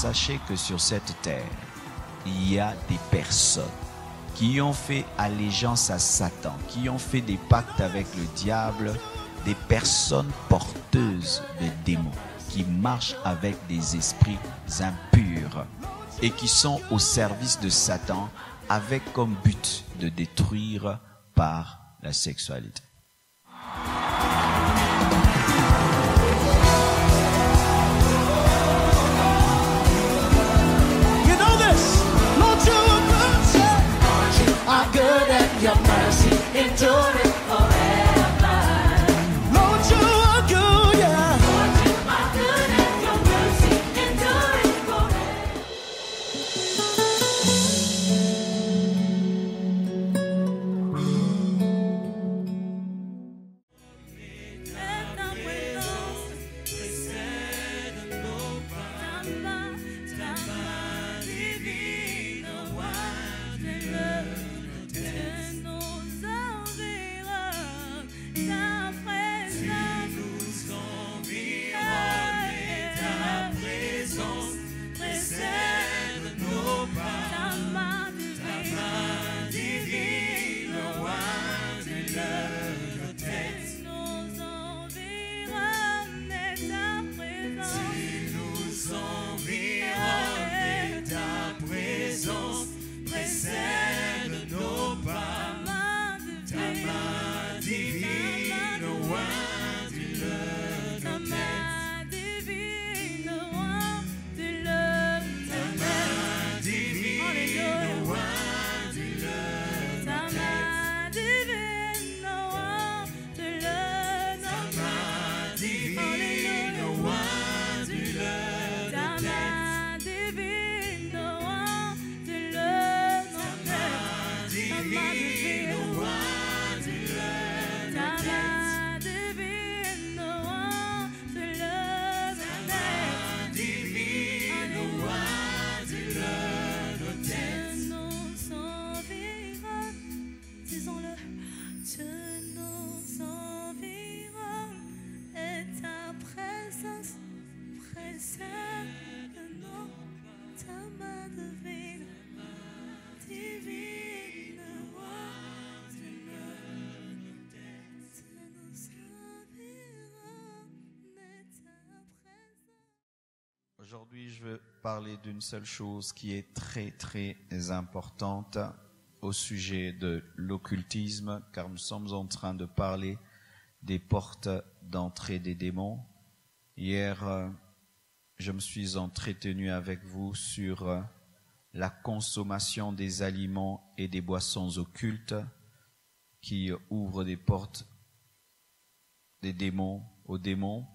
sachez que sur cette terre, il y a des personnes qui ont fait allégeance à Satan, qui ont fait des pactes avec le diable, des personnes porteuses de démons, qui marchent avec des esprits impurs et qui sont au service de Satan avec comme but de détruire par la sexualité. Your mercy enduring forever. Lord, you are good, yeah. Lord, you are good, and your mercy enduring forever. Aujourd'hui, je veux parler d'une seule chose qui est très très importante au sujet de l'occultisme, car nous sommes en train de parler des portes d'entrée des démons. Hier, je me suis entretenu avec vous sur la consommation des aliments et des boissons occultes qui ouvrent des portes des démons aux démons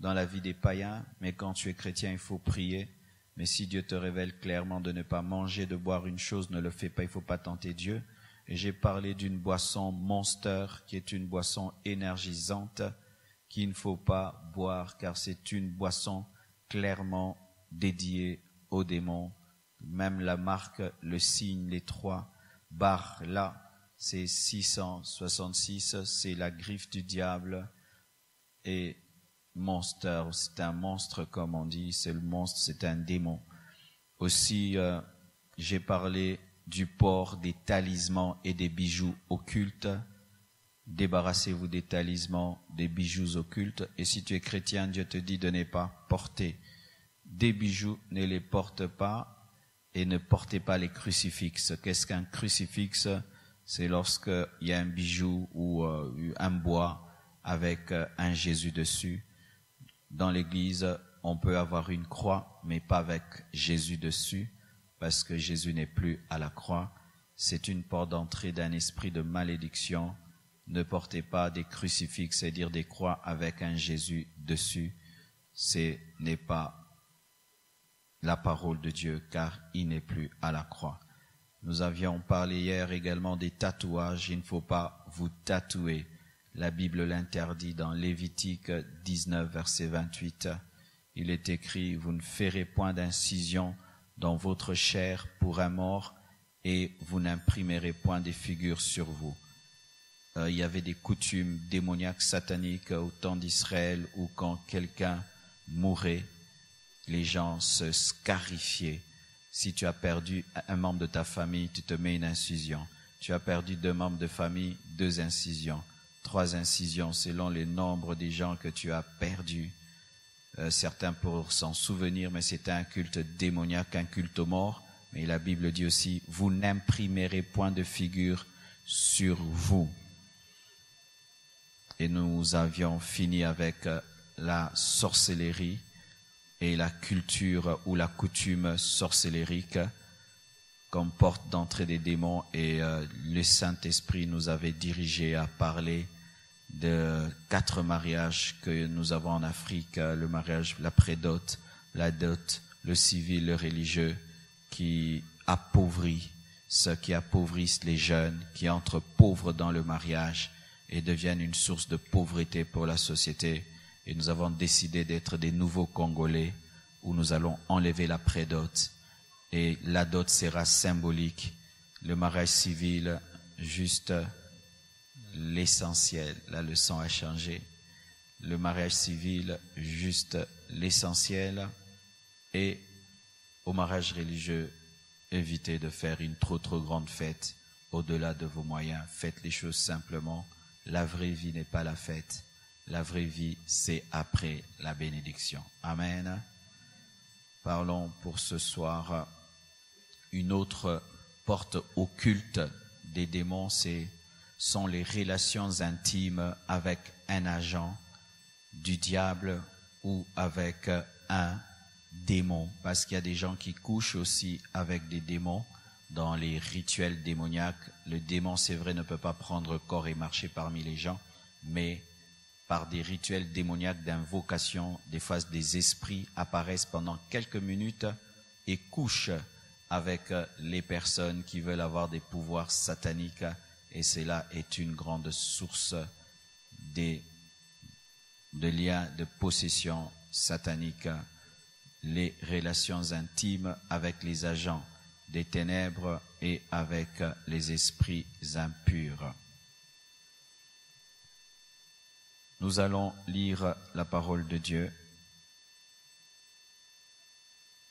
dans la vie des païens. Mais quand tu es chrétien, il faut prier. Mais si Dieu te révèle clairement de ne pas manger, de boire une chose, ne le fais pas, il ne faut pas tenter Dieu. Et j'ai parlé d'une boisson Monster, qui est une boisson énergisante, qu'il ne faut pas boire, car c'est une boisson clairement dédiée aux démons. Même la marque, le signe, les 3 barres là, c'est 666, c'est la griffe du diable. Et Monster, c'est un monstre comme on dit, c'est le monstre, c'est un démon. Aussi, j'ai parlé du port des talismans et des bijoux occultes. Débarrassez-vous des talismans, des bijoux occultes. Et si tu es chrétien, Dieu te dit de ne pas porter des bijoux, ne les porte pas et ne portez pas les crucifixes. Qu'est-ce qu'un crucifix? C'est lorsqu'il y a un bijou ou un bois avec un Jésus dessus. Dans l'église, on peut avoir une croix, mais pas avec Jésus dessus, parce que Jésus n'est plus à la croix. C'est une porte d'entrée d'un esprit de malédiction. Ne portez pas des crucifixes, c'est-à-dire des croix avec un Jésus dessus. Ce n'est pas la parole de Dieu, car il n'est plus à la croix. Nous avions parlé hier également des tatouages. Il ne faut pas vous tatouer. La Bible l'interdit dans Lévitique 19, verset 28. Il est écrit, vous ne ferez point d'incision dans votre chair pour un mort et vous n'imprimerez point des figures sur vous. Il y avait des coutumes démoniaques sataniques au temps d'Israël où quand quelqu'un mourait, les gens se scarifiaient. Si tu as perdu un membre de ta famille, tu te mets une incision. Tu as perdu 2 membres de famille, 2 incisions, 3 incisions selon le nombre des gens que tu as perdus. Certains pour s'en souvenir, mais c'était un culte démoniaque, un culte aux morts. Mais la Bible dit aussi, vous n'imprimerez point de figure sur vous. Et nous avions fini avec la sorcellerie et la culture ou la coutume sorcellérique comme porte d'entrée des démons. Et le Saint-Esprit nous avait dirigés à parler de 4 mariages que nous avons en Afrique, le mariage, la prédot, la dot, le civil, le religieux, qui appauvrit ceux qui appauvrissent les jeunes, qui entrent pauvres dans le mariage et deviennent une source de pauvreté pour la société. Et nous avons décidé d'être des nouveaux Congolais où nous allons enlever la prédot. Et la dot sera symbolique. Le mariage civil, juste l'essentiel. La leçon a changé. Le mariage civil, juste l'essentiel. Et au mariage religieux, évitez de faire une trop grande fête au-delà de vos moyens. Faites les choses simplement. La vraie vie n'est pas la fête. La vraie vie, c'est après la bénédiction. Amen. Parlons pour ce soir. Une autre porte occulte des démons, sont les relations intimes avec un agent du diable ou avec un démon. Parce qu'il y a des gens qui couchent aussi avec des démons dans les rituels démoniaques. Le démon, c'est vrai, ne peut pas prendre corps et marcher parmi les gens, mais par des rituels démoniaques d'invocation, des fois des esprits apparaissent pendant quelques minutes et couchent avec les personnes qui veulent avoir des pouvoirs sataniques. Et cela est une grande source de liens de possession satanique. Les relations intimes avec les agents des ténèbres et avec les esprits impurs. Nous allons lire la parole de Dieu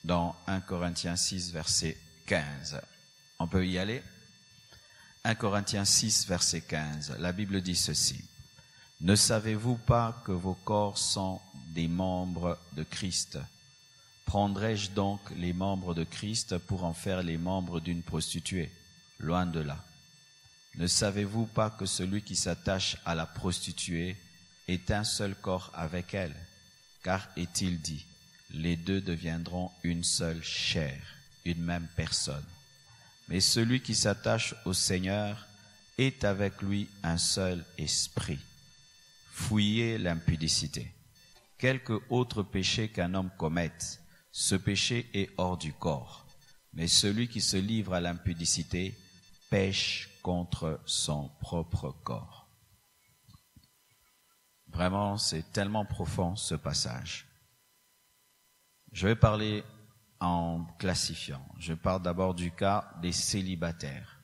dans 1 Corinthiens 6, verset 15. On peut y aller? 1 Corinthiens 6, verset 15. La Bible dit ceci. « Ne savez-vous pas que vos corps sont des membres de Christ ? Prendrai-je donc les membres de Christ pour en faire les membres d'une prostituée? Loin de là. Ne savez-vous pas que celui qui s'attache à la prostituée est un seul corps avec elle? Car est-il dit, les deux deviendront une seule chair, une même personne. Mais celui qui s'attache au Seigneur est avec lui un seul esprit. Fuyez l'impudicité. Quelque autre péché qu'un homme commette, ce péché est hors du corps. Mais celui qui se livre à l'impudicité pêche contre son propre corps. » Vraiment, c'est tellement profond ce passage. Je vais parler en classifiant. Je parle d'abord du cas des célibataires.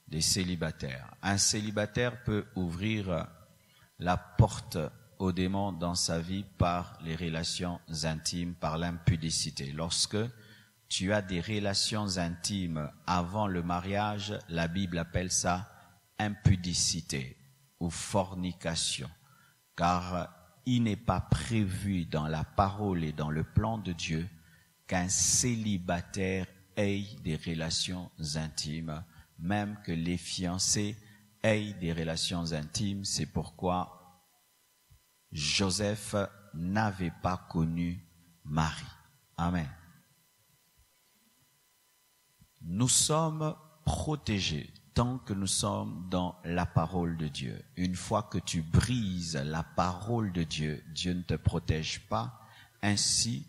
Des célibataires. Un célibataire peut ouvrir la porte au démon dans sa vie par les relations intimes, par l'impudicité. Lorsque tu as des relations intimes avant le mariage, la Bible appelle ça impudicité ou fornication. Car il n'est pas prévu dans la parole et dans le plan de Dieu qu'un célibataire ait des relations intimes, même que les fiancés aient des relations intimes. C'est pourquoi Joseph n'avait pas connu Marie. Amen. Nous sommes protégés tant que nous sommes dans la parole de Dieu. Une fois que tu brises la parole de Dieu, Dieu ne te protège pas. Ainsi,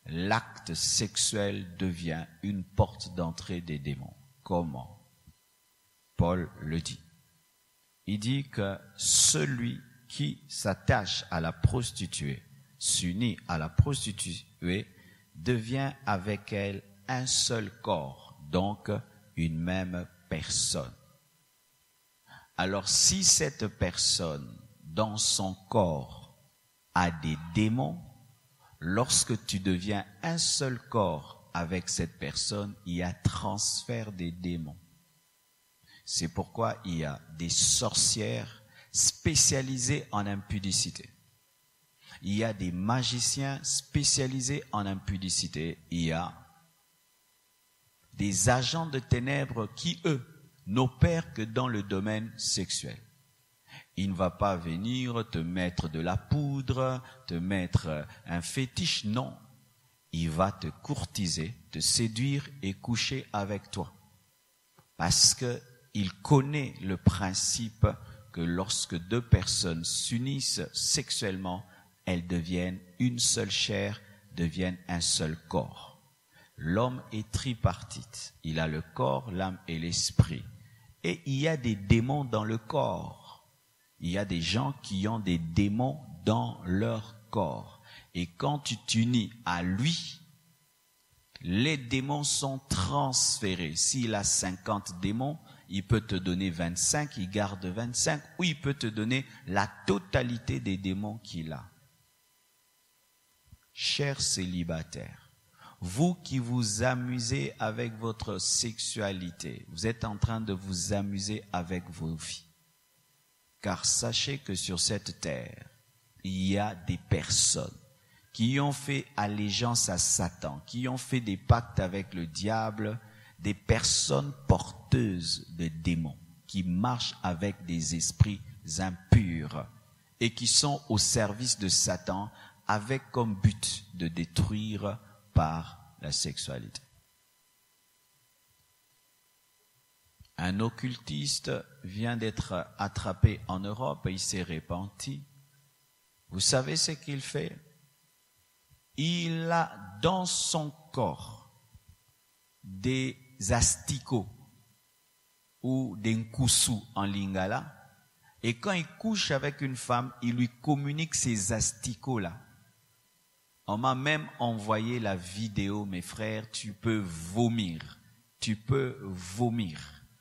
l'acte sexuel devient une porte d'entrée des démons. Comment? Paul le dit. Il dit que celui qui s'attache à la prostituée, s'unit à la prostituée, devient avec elle un seul corps, donc une même personne. Alors si cette personne, dans son corps, a des démons, Lorsque tu deviens un seul corps avec cette personne, il y a transfert des démons. C'est pourquoi il y a des sorcières spécialisées en impudicité. Il y a des magiciens spécialisés en impudicité. Il y a des agents de ténèbres qui, eux, n'opèrent que dans le domaine sexuel. Il ne va pas venir te mettre de la poudre, te mettre un fétiche, non. Il va te courtiser, te séduire et coucher avec toi. Parce que il connaît le principe que lorsque deux personnes s'unissent sexuellement, elles deviennent une seule chair, deviennent un seul corps. L'homme est tripartite. Il a le corps, l'âme et l'esprit. Et il y a des démons dans le corps. Il y a des gens qui ont des démons dans leur corps. Et quand tu t'unis à lui, les démons sont transférés. S'il a 50 démons, il peut te donner 25, il garde 25, ou il peut te donner la totalité des démons qu'il a. Chers célibataires, vous qui vous amusez avec votre sexualité, vous êtes en train de vous amuser avec vos vies. Car sachez que sur cette terre, il y a des personnes qui ont fait allégeance à Satan, qui ont fait des pactes avec le diable, des personnes porteuses de démons, qui marchent avec des esprits impurs et qui sont au service de Satan avec comme but de détruire par la sexualité. Un occultiste vient d'être attrapé en Europe et il s'est repenti. Vous savez ce qu'il fait? Il a dans son corps des asticots ou des nkusu en lingala. Et quand il couche avec une femme, il lui communique ces asticots-là. On m'a même envoyé la vidéo, mes frères, tu peux vomir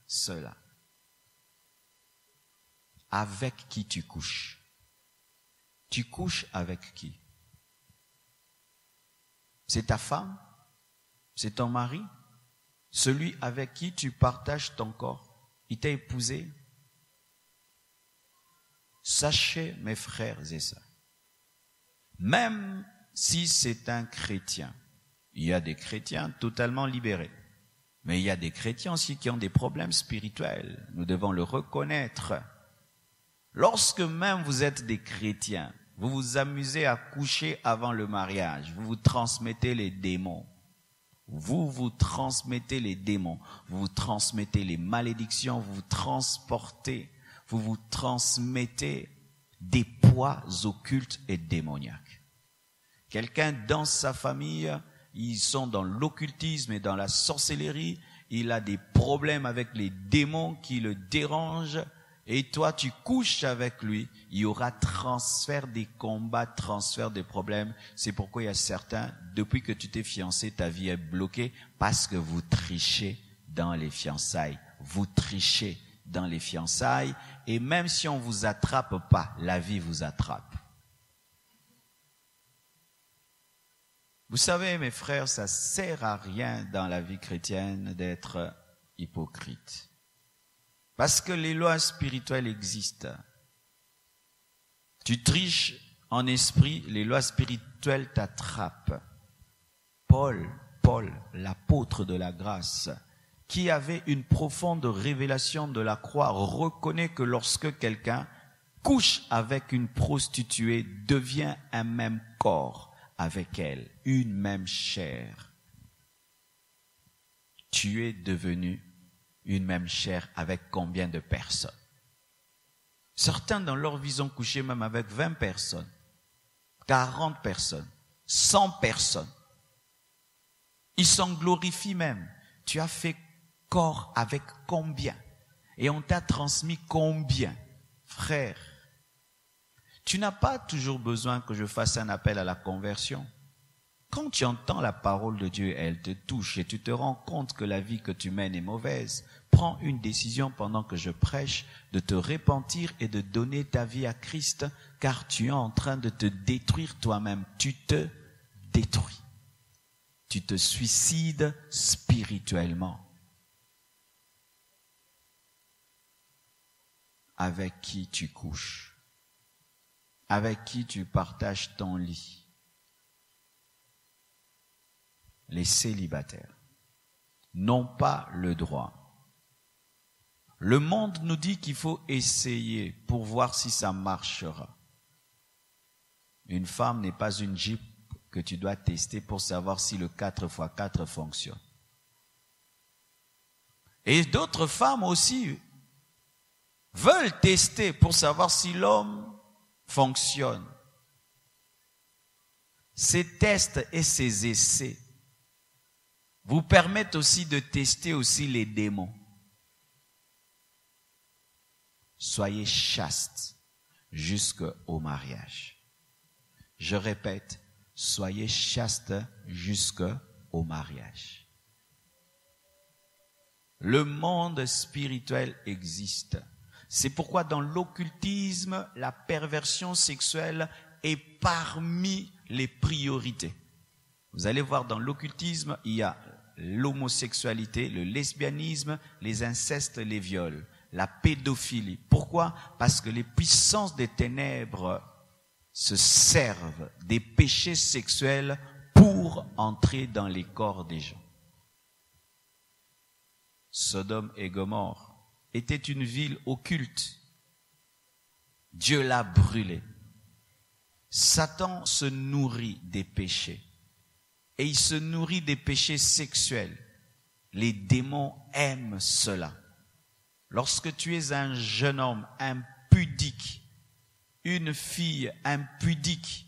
cela. Avec qui tu couches? Tu couches avec qui? C'est ta femme? C'est ton mari? Celui avec qui tu partages ton corps? Il t'a épousé? Sachez, mes frères et sœurs, même si c'est un chrétien, il y a des chrétiens totalement libérés. Mais il y a des chrétiens aussi qui ont des problèmes spirituels. Nous devons le reconnaître. Lorsque même vous êtes des chrétiens, vous vous amusez à coucher avant le mariage, vous vous transmettez les démons. Vous transmettez les démons, vous vous transmettez les malédictions, vous vous transmettez des poids occultes et démoniaques. Quelqu'un dans sa famille, ils sont dans l'occultisme et dans la sorcellerie, il a des problèmes avec les démons qui le dérangent, et toi tu couches avec lui, il y aura transfert des combats, transfert des problèmes. C'est pourquoi il y a certains, depuis que tu t'es fiancé, ta vie est bloquée, parce que vous trichez dans les fiançailles. Vous trichez dans les fiançailles, et même si on vous attrape pas, la vie vous attrape. Vous savez, mes frères, ça sert à rien dans la vie chrétienne d'être hypocrite. Parce que les lois spirituelles existent. Tu triches en esprit, les lois spirituelles t'attrapent. Paul, l'apôtre de la grâce, qui avait une profonde révélation de la croix, reconnaît que lorsque quelqu'un couche avec une prostituée, devient un même corps avec elle, une même chair. Tu es devenu une même chair avec combien de personnes? Certains dans leur vie ont couché même avec 20 personnes, 40 personnes, 100 personnes. Ils s'en glorifient même. Tu as fait corps avec combien? Et on t'a transmis combien? Frère, tu n'as pas toujours besoin que je fasse un appel à la conversion. Quand tu entends la parole de Dieu, elle te touche et tu te rends compte que la vie que tu mènes est mauvaise, prends une décision pendant que je prêche de te repentir et de donner ta vie à Christ, car tu es en train de te détruire toi-même. Tu te détruis. Tu te suicides spirituellement. Avec qui tu couches, avec qui tu partages ton lit. Les célibataires n'ont pas le droit. Le monde nous dit qu'il faut essayer pour voir si ça marchera. Une femme n'est pas une Jeep que tu dois tester pour savoir si le 4x4 fonctionne. Et d'autres femmes aussi veulent tester pour savoir si l'homme fonctionne. Ces tests et ces essais vous permettent aussi de tester aussi les démons. Soyez chastes jusqu'au mariage. Je répète, soyez chastes jusqu'au mariage. Le monde spirituel existe. C'est pourquoi dans l'occultisme, la perversion sexuelle est parmi les priorités. Vous allez voir dans l'occultisme, il y a l'homosexualité, le lesbianisme, les incestes, les viols, la pédophilie. Pourquoi? Parce que les puissances des ténèbres se servent des péchés sexuels pour entrer dans les corps des gens. Sodome et Gomorrhe était une ville occulte. Dieu l'a brûlée. Satan se nourrit des péchés. Et il se nourrit des péchés sexuels. Les démons aiment cela. Lorsque tu es un jeune homme impudique, une fille impudique,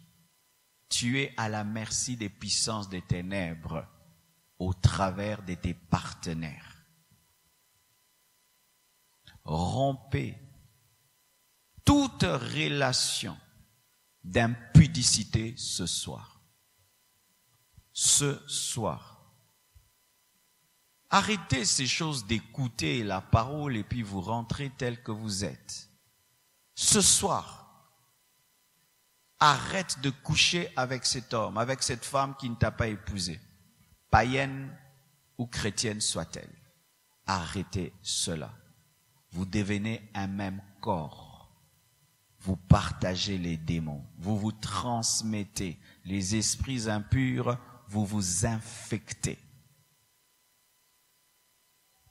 tu es à la merci des puissances des ténèbres au travers de tes partenaires. Rompez toute relation d'impudicité ce soir. Ce soir. Arrêtez ces choses d'écouter la parole et puis vous rentrez tel que vous êtes. Ce soir, arrête de coucher avec cet homme, avec cette femme qui ne t'a pas épousé, païenne ou chrétienne soit-elle. Arrêtez cela. Vous devenez un même corps. Vous partagez les démons. Vous vous transmettez. Les esprits impurs, vous vous infectez.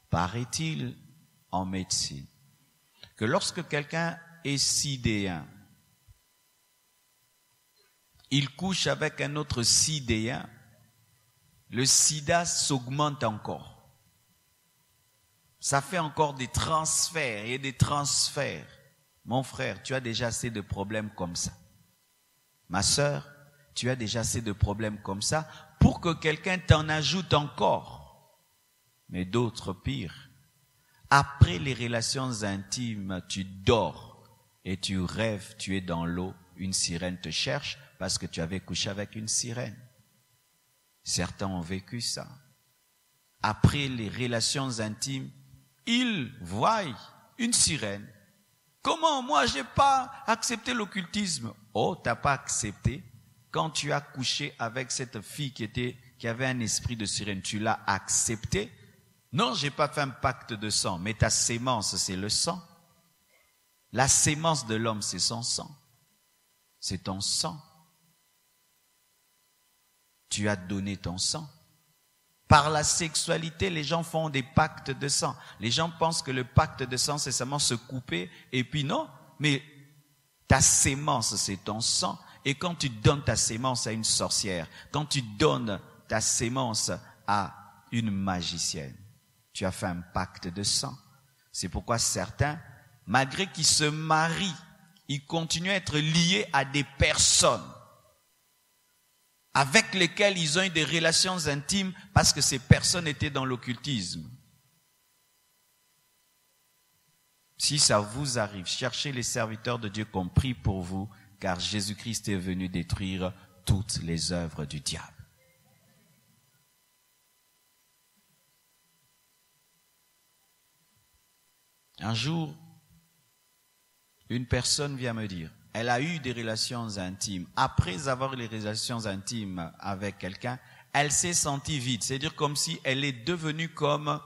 Paraît-il en médecine que lorsque quelqu'un est sidéen, il couche avec un autre sidéen, le sida s'augmente encore. Ça fait encore des transferts et des transferts. Mon frère, tu as déjà assez de problèmes comme ça. Ma sœur, tu as déjà assez de problèmes comme ça pour que quelqu'un t'en ajoute encore. Mais d'autres pires. Après les relations intimes, tu dors et tu rêves, tu es dans l'eau, une sirène te cherche parce que tu avais couché avec une sirène. Certains ont vécu ça. Après les relations intimes, ils voient une sirène. Comment? Moi, j'ai pas accepté l'occultisme. Oh, t'as pas accepté. Quand tu as couché avec cette fille qui avait un esprit de sirène, tu l'as accepté. Non, j'ai pas fait un pacte de sang, mais ta sémence, c'est le sang. La sémence de l'homme, c'est son sang. C'est ton sang. Tu as donné ton sang. Par la sexualité, les gens font des pactes de sang. Les gens pensent que le pacte de sang, c'est seulement se couper. Et puis non, mais ta sémence, c'est ton sang. Et quand tu donnes ta sémence à une sorcière, quand tu donnes ta sémence à une magicienne, tu as fait un pacte de sang. C'est pourquoi certains, malgré qu'ils se marient, ils continuent à être liés à des personnes avec lesquelles ils ont eu des relations intimes parce que ces personnes étaient dans l'occultisme. Si ça vous arrive, cherchez les serviteurs de Dieu qui ont prié pour vous, car Jésus-Christ est venu détruire toutes les œuvres du diable. Un jour, une personne vient me dire, Elle a eu des relations intimes. Après avoir eu les relations intimes avec quelqu'un, elle s'est sentie vide. C'est-à-dire comme si elle est devenue comme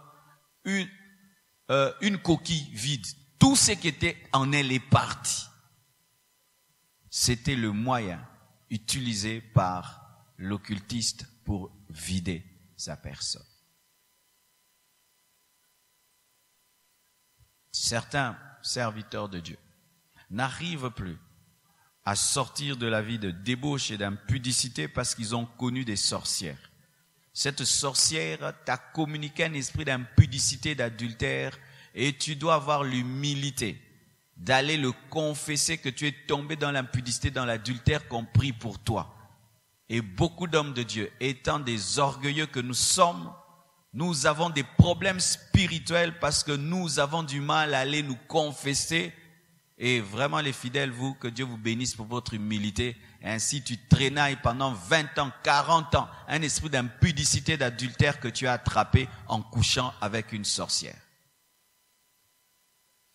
une coquille vide. Tout ce qui était en elle est parti. C'était le moyen utilisé par l'occultiste pour vider sa personne. Certains serviteurs de Dieu n'arrivent plus à sortir de la vie de débauche et d'impudicité parce qu'ils ont connu des sorcières. Cette sorcière t'a communiqué un esprit d'impudicité, d'adultère, et tu dois avoir l'humilité d'aller le confesser que tu es tombé dans l'impudicité, dans l'adultère, qu'on prie pour toi. Et beaucoup d'hommes de Dieu, étant des orgueilleux que nous sommes, nous avons des problèmes spirituels parce que nous avons du mal à aller nous confesser. Et vraiment les fidèles, vous, que Dieu vous bénisse pour votre humilité. Et ainsi tu traînailles pendant 20 ans, 40 ans, un esprit d'impudicité, d'adultère que tu as attrapé en couchant avec une sorcière.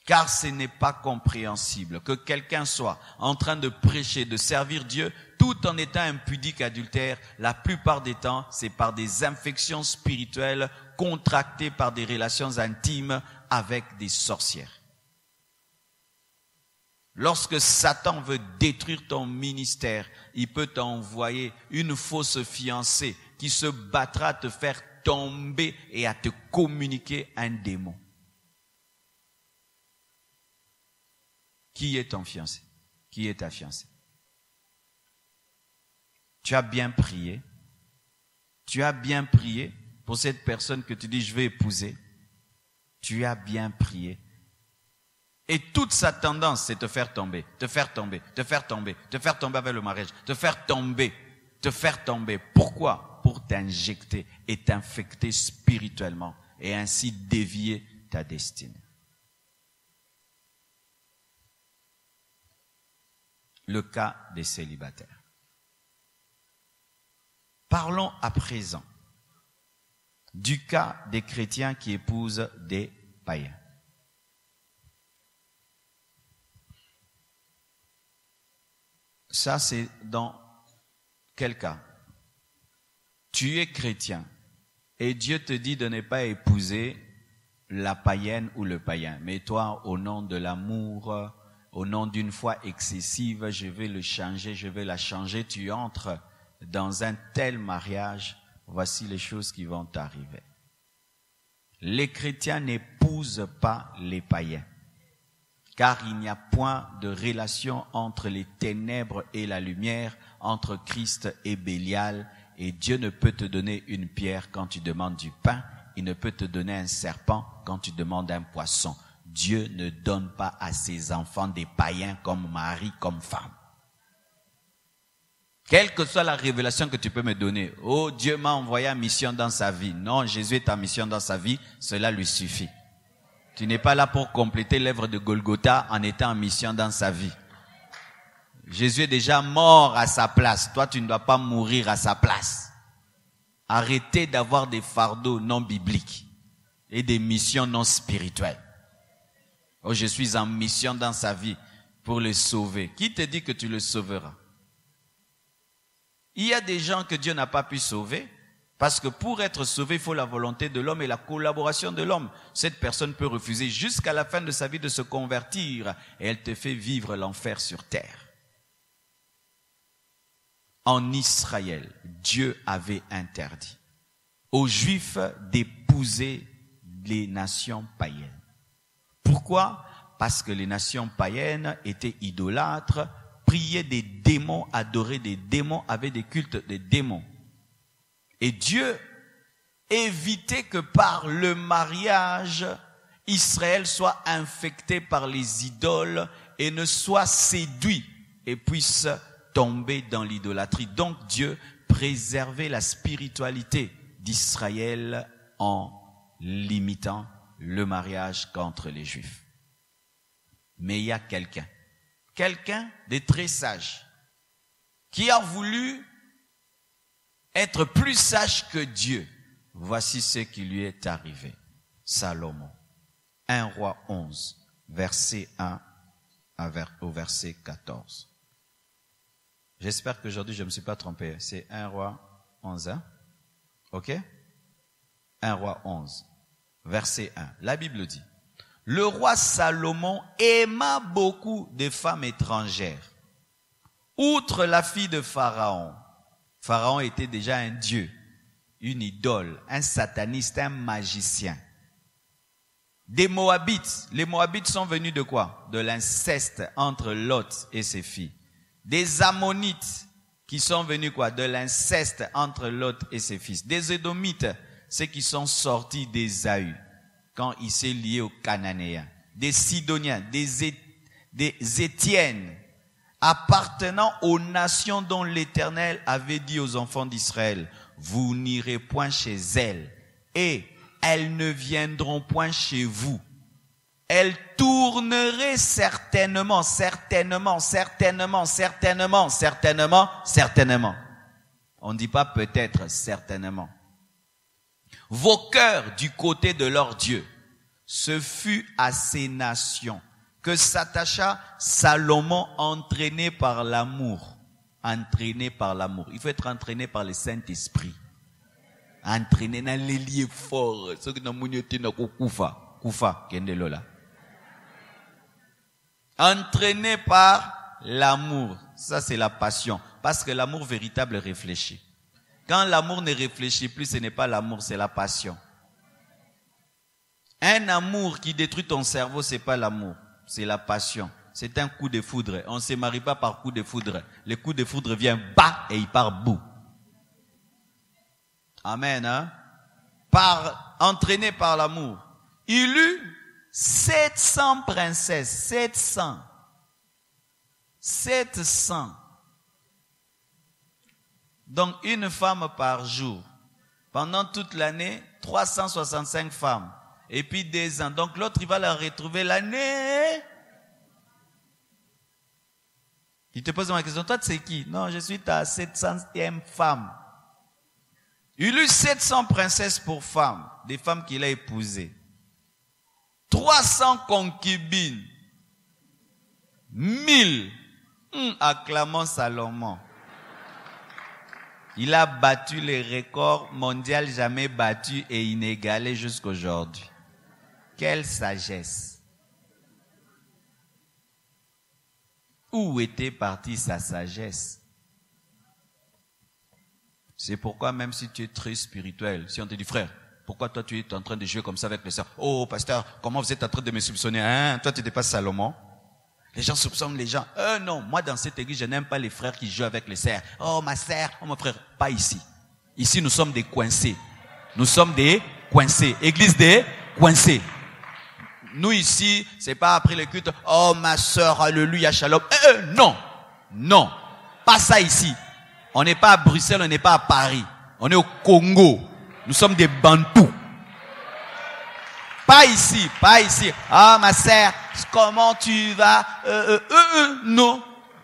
Car ce n'est pas compréhensible que quelqu'un soit en train de prêcher, de servir Dieu, tout en étant impudique, adultère. La plupart des temps, c'est par des infections spirituelles contractées par des relations intimes avec des sorcières. Lorsque Satan veut détruire ton ministère, il peut t'envoyer une fausse fiancée qui se battra à te faire tomber et à te communiquer un démon. Qui est ton fiancé? Qui est ta fiancée? Tu as bien prié. Tu as bien prié pour cette personne que tu dis je vais épouser. Tu as bien prié. Et toute sa tendance, c'est te faire tomber, te faire tomber, te faire tomber, te faire tomber avec le mariage, te faire tomber, te faire tomber. Pourquoi? Pour t'injecter et t'infecter spirituellement et ainsi dévier ta destinée. Le cas des célibataires. Parlons à présent du cas des chrétiens qui épousent des païens. Ça, c'est dans quel cas? Tu es chrétien et Dieu te dit de ne pas épouser la païenne ou le païen. Mais toi, au nom de l'amour, au nom d'une foi excessive, je vais le changer, je vais la changer. Tu entres dans un tel mariage, voici les choses qui vont t'arriver. Les chrétiens n'épousent pas les païens. Car il n'y a point de relation entre les ténèbres et la lumière, entre Christ et Bélial. Et Dieu ne peut te donner une pierre quand tu demandes du pain. Il ne peut te donner un serpent quand tu demandes un poisson. Dieu ne donne pas à ses enfants des païens comme mari, comme femme. Quelle que soit la révélation que tu peux me donner. Oh, Dieu m'a envoyé en mission dans sa vie. Non, Jésus est en mission dans sa vie. Cela lui suffit. Tu n'es pas là pour compléter l'œuvre de Golgotha en étant en mission dans sa vie. Jésus est déjà mort à sa place. Toi, tu ne dois pas mourir à sa place. Arrêtez d'avoir des fardeaux non bibliques et des missions non spirituelles. Oh, je suis en mission dans sa vie pour le sauver. Qui te dit que tu le sauveras? Il y a des gens que Dieu n'a pas pu sauver. Parce que pour être sauvé, il faut la volonté de l'homme et la collaboration de l'homme. Cette personne peut refuser jusqu'à la fin de sa vie de se convertir et elle te fait vivre l'enfer sur terre. En Israël, Dieu avait interdit aux Juifs d'épouser les nations païennes. Pourquoi? Parce que les nations païennes étaient idolâtres, priaient des démons, adoraient des démons, avaient des cultes des démons. Et Dieu évitait que par le mariage, Israël soit infecté par les idoles et ne soit séduit et puisse tomber dans l'idolâtrie. Donc Dieu préservait la spiritualité d'Israël en limitant le mariage contre les Juifs. Mais il y a quelqu'un de très sage qui a voulu être plus sage que Dieu. Voici ce qui lui est arrivé. Salomon, 1 Roi 11, verset 1 au verset 14. J'espère qu'aujourd'hui je ne me suis pas trompé. C'est 1 Roi 11, hein? Ok? 1 Roi 11, verset 1. La Bible dit, le roi Salomon aima beaucoup de femmes étrangères. Outre la fille de Pharaon. Pharaon était déjà un dieu, une idole, un sataniste, un magicien. Des Moabites. Les Moabites sont venus de quoi? De l'inceste entre Lot et ses filles. Des Ammonites qui sont venus quoi? De l'inceste entre Lot et ses fils. Des Édomites, ceux qui sont sortis d'Ésaü quand il s'est lié aux Cananéens. Des Sidoniens, des Étiennes, appartenant aux nations dont l'Éternel avait dit aux enfants d'Israël, vous n'irez point chez elles, et elles ne viendront point chez vous. Elles tourneraient certainement. On ne dit pas peut-être, certainement. Vos cœurs du côté de leur Dieu. Ce fut à ces nations que s'attacha Salomon, entraîné par l'amour. Entraîné par l'amour. Il faut être entraîné par le Saint-Esprit. Entraîné dans les liens forts. Ce qui n'a Koufa, Kendelola. Entraîné par l'amour. Ça, c'est la passion. Parce que l'amour véritable réfléchit. Quand l'amour ne réfléchit plus, ce n'est pas l'amour, c'est la passion. Un amour qui détruit ton cerveau, c'est pas l'amour, c'est la passion. C'est un coup de foudre. On ne se marie pas par coup de foudre. Le coup de foudre vient bas et il part bout. Amen, hein? Entraîné par l'amour. Il eut 700 princesses. 700. Donc une femme par jour. Pendant toute l'année, 365 femmes. Et puis 2 ans. Donc l'autre, il va la retrouver l'année. Il te pose ma question. Toi, tu sais qui? Non, je suis ta 700e femme. Il eut 700 princesses pour femmes. Des femmes qu'il a épousées. 300 concubines. 1000. Acclamons Salomon. Il a battu les records mondiaux jamais battus et inégalés jusqu'aujourd'hui. Quelle sagesse! Où était partie sa sagesse? C'est pourquoi même si tu es très spirituel, si on te dit frère, pourquoi toi tu es en train de jouer comme ça avec les sœurs? Oh pasteur, comment vous êtes en train de me soupçonner? Hein? Toi tu n'es pas Salomon? Les gens soupçonnent les gens. Non, moi dans cette église, je n'aime pas les frères qui jouent avec les sœurs. Oh ma sœur, oh mon frère, pas ici. Ici nous sommes des coincés. Nous sommes des coincés. Église des coincés. Nous ici, c'est pas après le culte. Oh ma sœur, alléluia, shalom. Non, pas ça ici. On n'est pas à Bruxelles, on n'est pas à Paris. On est au Congo. Nous sommes des Bantous. Pas ici. Ah ma sœur, comment tu vas? Non.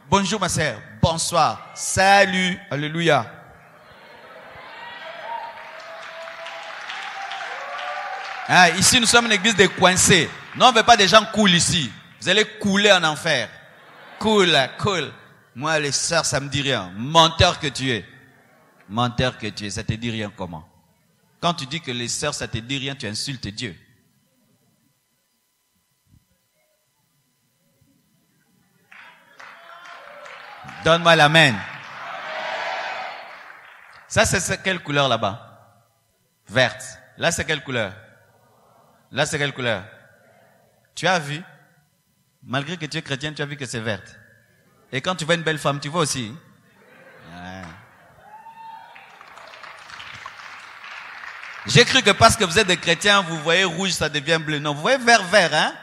Bonjour ma sœur. Bonsoir. Salut. Alléluia. Ici nous sommes une église des coincés. Non, on ne veut pas des gens cool ici. Vous allez couler en enfer. Cool. Moi les sœurs, ça me dit rien. Menteur que tu es. Ça te dit rien comment? Quand tu dis que les sœurs, ça te dit rien, tu insultes Dieu. Donne-moi l'amen. Ça, c'est quelle couleur là-bas? Verte. Là, c'est quelle couleur? Là, c'est quelle couleur? Tu as vu? Malgré que tu es chrétien, tu as vu que c'est verte. Et quand tu vois une belle femme, tu vois aussi? Ouais. J'ai cru que parce que vous êtes des chrétiens, vous voyez rouge, ça devient bleu. Non, vous voyez vert,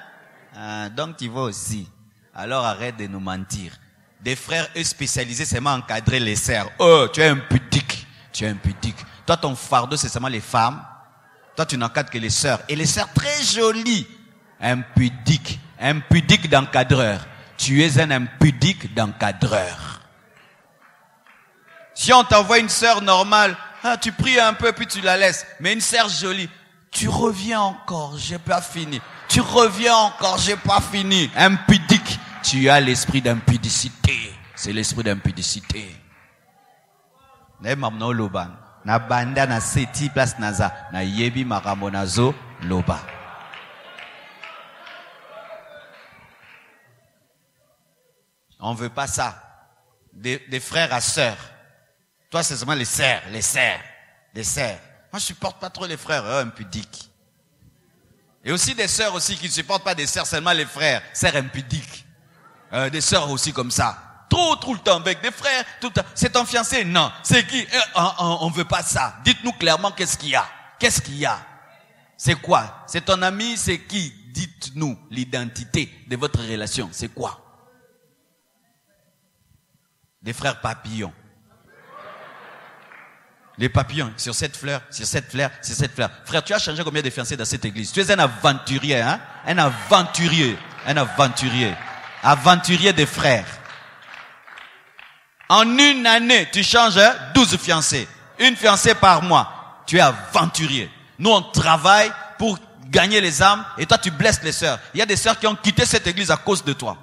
hein? Donc tu vois aussi. Alors arrête de nous mentir. Des frères, eux, spécialisés, c'est seulement encadrer les sœurs. Oh, tu es impudique. Toi, ton fardeau, c'est seulement les femmes. Toi, tu n'encadres que les sœurs. Et les sœurs très jolies. Impudique d'encadreur. Tu es un impudique d'encadreur. Si on t'envoie une sœur normale, tu pries un peu puis tu la laisses. Mais une sœur jolie, tu reviens encore, j'ai pas fini. Impudique. Tu as l'esprit d'impudicité. C'est l'esprit d'impudicité. Na banda na seti place naza na yebi maramonazo loba. On veut pas ça. Des frères à sœurs. Toi c'est seulement les sœurs. Moi je supporte pas trop les frères impudiques. Et aussi des sœurs aussi qui ne supportent pas des sœurs, seulement les frères, sœurs impudiques. Des sœurs aussi comme ça. Trop le temps avec des frères, tout le temps. C'est ton fiancé? Non. C'est qui? On veut pas ça. Dites-nous clairement qu'est-ce qu'il y a. Qu'est-ce qu'il y a? C'est quoi? C'est ton ami? C'est qui? Dites-nous l'identité de votre relation. C'est quoi? Des frères papillons. Les papillons, sur cette fleur, sur cette fleur, sur cette fleur. Frère, tu as changé combien de fiancés dans cette église? Tu es un aventurier, hein? Un aventurier. Aventurier des frères. En une année, tu changes 12 fiancés. Une fiancée par mois. Tu es aventurier. Nous, on travaille pour gagner les âmes et toi, tu blesses les sœurs. Il y a des sœurs qui ont quitté cette église à cause de toi.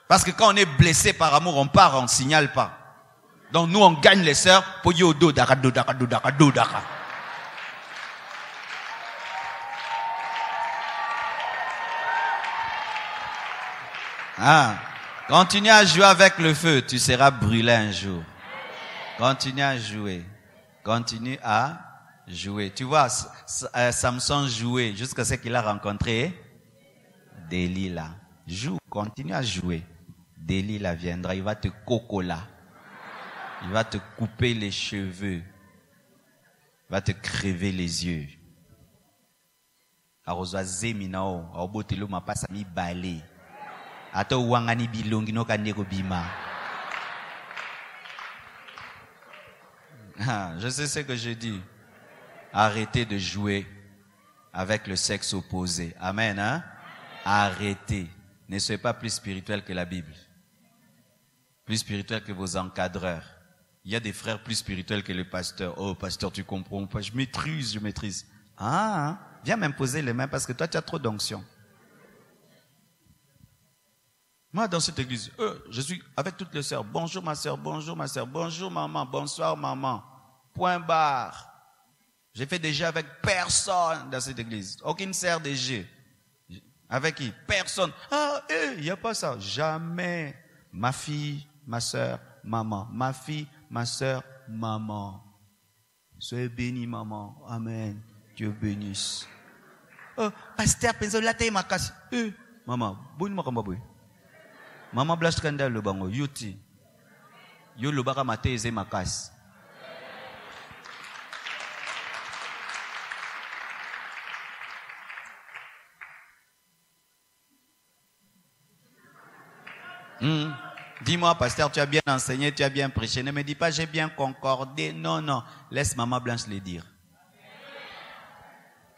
Parce que quand on est blessé par amour, on part, on ne signale pas. Donc nous, on gagne les sœurs pour yodo, daka. Continue à jouer avec le feu, tu seras brûlé un jour. Continue à jouer. Tu vois, Samson jouait jusqu'à ce qu'il a rencontré Delilah. Joue, continue à jouer. Delilah viendra, il va te cocola. Il va te couper les cheveux. Il va te crever les yeux. Arozwa zeminao, aobotelo mapasa mi balé. Ato wangani bilongi no kaneko bima. Je sais ce que je dis. Arrêtez de jouer avec le sexe opposé. Amen, hein? Arrêtez. Ne soyez pas plus spirituel que la Bible. Plus spirituel que vos encadreurs. Il y a des frères plus spirituels que le pasteur. Oh, pasteur, tu comprends pas. Je maîtrise. Viens m'imposer les mains parce que toi, tu as trop d'onction. Moi, dans cette église, je suis avec toutes les sœurs. Bonjour ma sœur, bonjour ma sœur, bonjour maman, bonsoir maman. Point barre. J'ai fait des jeux avec personne dans cette église. Aucune sœur des jeux. Avec qui? Personne. Il n'y a pas ça. Jamais. Ma fille, ma sœur, maman. Ma fille, ma sœur, maman. Soyez bénie, maman. Amen. Dieu bénisse. Pasteur, penso la taille ma casse. Maman, bonne maman, boy. Maman blanche kanda le bango, yuti. Yo le baka mate eze makas. Dis-moi, pasteur, tu as bien enseigné, tu as bien prêché. Ne me dis pas, j'ai bien concordé. Non. Laisse maman blanche le dire.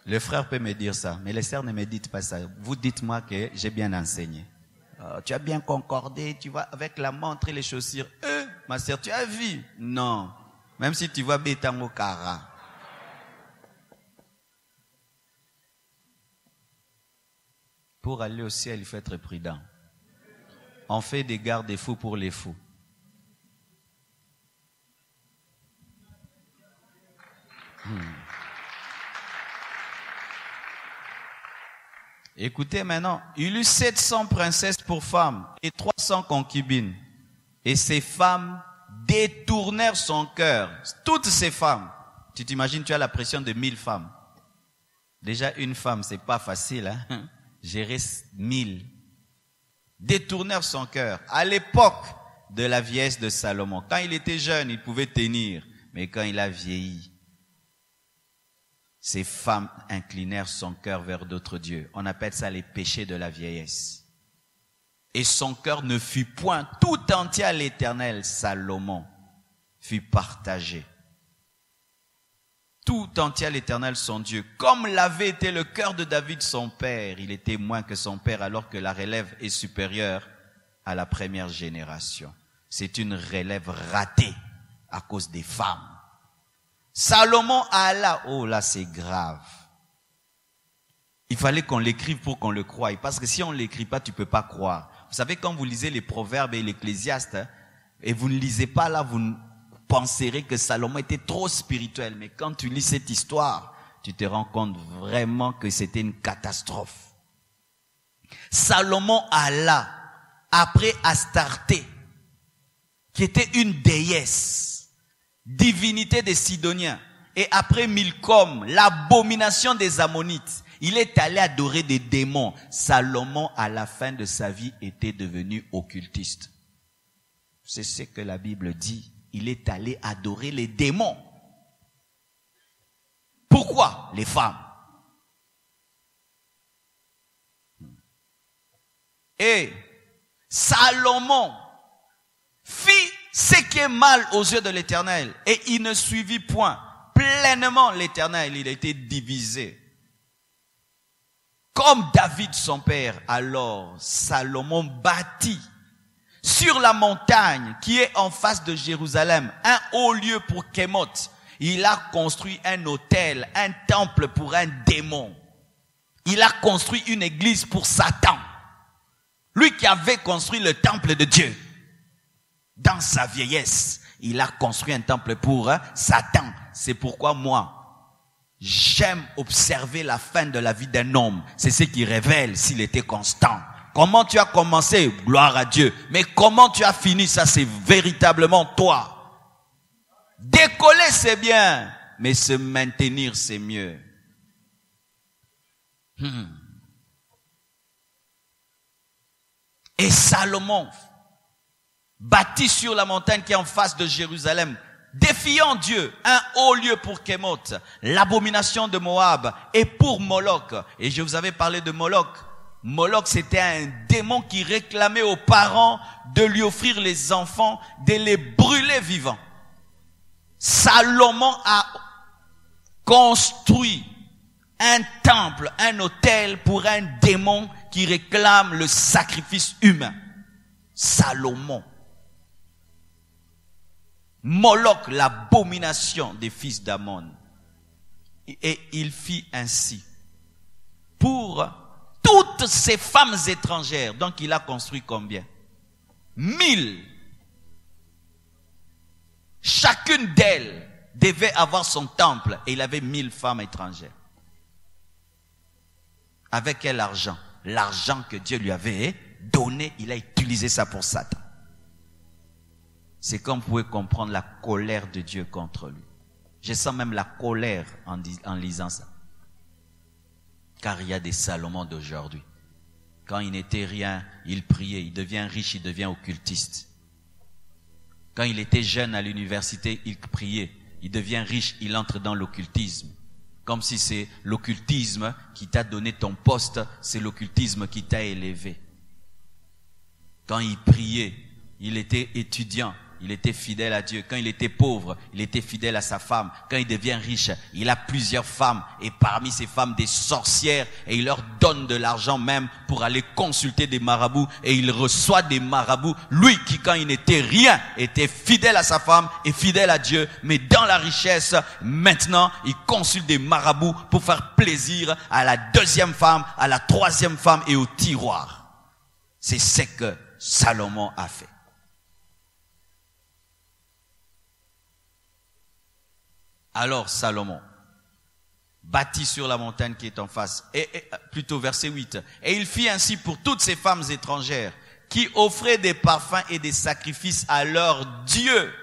Le frère peut me dire ça, mais les sœurs ne me dites pas ça. Vous dites-moi que j'ai bien enseigné. Tu as bien concordé, tu vois, avec la montre et les chaussures. Ma sœur, tu as vu? Non. Même si tu vois Bétango Kara. Pour aller au ciel, il faut être prudent. On fait des garde-fous pour les fous. Écoutez maintenant, il eut 700 princesses pour femmes et 300 concubines. Et ces femmes détournèrent son cœur. Toutes ces femmes. Tu t'imagines, tu as la pression de 1000 femmes. Déjà, une femme, c'est pas facile, hein? Gérer 1000. Détournèrent son cœur. À l'époque de la vieillesse de Salomon. Quand il était jeune, il pouvait tenir. Mais quand il a vieilli, ces femmes inclinèrent son cœur vers d'autres dieux. On appelle ça les péchés de la vieillesse. Et son cœur ne fut point tout entier à l'Éternel. Salomon fut partagé. Tout entier à l'Éternel son Dieu. Comme l'avait été le cœur de David son père. Il était moins que son père alors que la relève est supérieure à la première génération. C'est une relève ratée à cause des femmes. Salomon alla, oh là c'est grave. Il fallait qu'on l'écrive pour qu'on le croie. Parce que si on ne l'écrit pas, tu ne peux pas croire. Vous savez, quand vous lisez les Proverbes et l'Ecclésiaste, et vous ne lisez pas là, vous penserez que Salomon était trop spirituel. Mais quand tu lis cette histoire, tu te rends compte vraiment que c'était une catastrophe. Salomon alla après Astarté, qui était une déesse, divinité des Sidoniens, et après Milcom, l'abomination des Ammonites, il est allé adorer des démons. Salomon, à la fin de sa vie, était devenu occultiste. C'est ce que la Bible dit. Il est allé adorer les démons. Pourquoi? Les femmes. Et Salomon fit ce qui est mal aux yeux de l'Éternel. Et il ne suivit point pleinement l'Éternel. Il a été divisé. Comme David son père, alors Salomon bâtit sur la montagne qui est en face de Jérusalem un haut lieu pour Kémoth. Il a construit un autel, un temple pour un démon. Il a construit une église pour Satan. Lui qui avait construit le temple de Dieu. Dans sa vieillesse, il a construit un temple pour Satan. C'est pourquoi moi, j'aime observer la fin de la vie d'un homme. C'est ce qui révèle s'il était constant. Comment tu as commencé, gloire à Dieu. Mais comment tu as fini, ça c'est véritablement toi. Décoller c'est bien, mais se maintenir c'est mieux. Et Salomon bâtit sur la montagne qui est en face de Jérusalem, défiant Dieu, un haut lieu pour Kémoth, l'abomination de Moab, et pour Moloch. Et je vous avais parlé de Moloch. Moloch, c'était un démon qui réclamait aux parents de lui offrir les enfants, de les brûler vivants. Salomon a construit un temple, un autel pour un démon qui réclame le sacrifice humain. Salomon. Moloch, l'abomination des fils d'Ammon. Et il fit ainsi pour toutes ces femmes étrangères. Donc il a construit combien? 1000. Chacune d'elles devait avoir son temple et il avait 1000 femmes étrangères. Avec quel argent? L'argent que Dieu lui avait donné, il a utilisé ça pour Satan. C'est comme vous pouvez comprendre la colère de Dieu contre lui. Je sens même la colère en lisant ça. Car il y a des Salomon d'aujourd'hui. Quand il n'était rien, il priait. Il devient riche, il devient occultiste. Quand il était jeune à l'université, il priait. Il devient riche, il entre dans l'occultisme. Comme si c'est l'occultisme qui t'a donné ton poste, c'est l'occultisme qui t'a élevé. Quand il priait, il était étudiant, il était fidèle à Dieu. Quand il était pauvre, il était fidèle à sa femme. Quand il devient riche, il a plusieurs femmes. Et parmi ces femmes, des sorcières. Et il leur donne de l'argent même pour aller consulter des marabouts. Et il reçoit des marabouts. Lui qui, quand il n'était rien, était fidèle à sa femme et fidèle à Dieu. Mais dans la richesse, maintenant, il consulte des marabouts pour faire plaisir à la deuxième femme, à la troisième femme et au tiroir. C'est ce que Salomon a fait. Alors Salomon bâtit sur la montagne qui est en face, et plutôt verset 8. Et il fit ainsi pour toutes ces femmes étrangères qui offraient des parfums et des sacrifices à leur Dieu.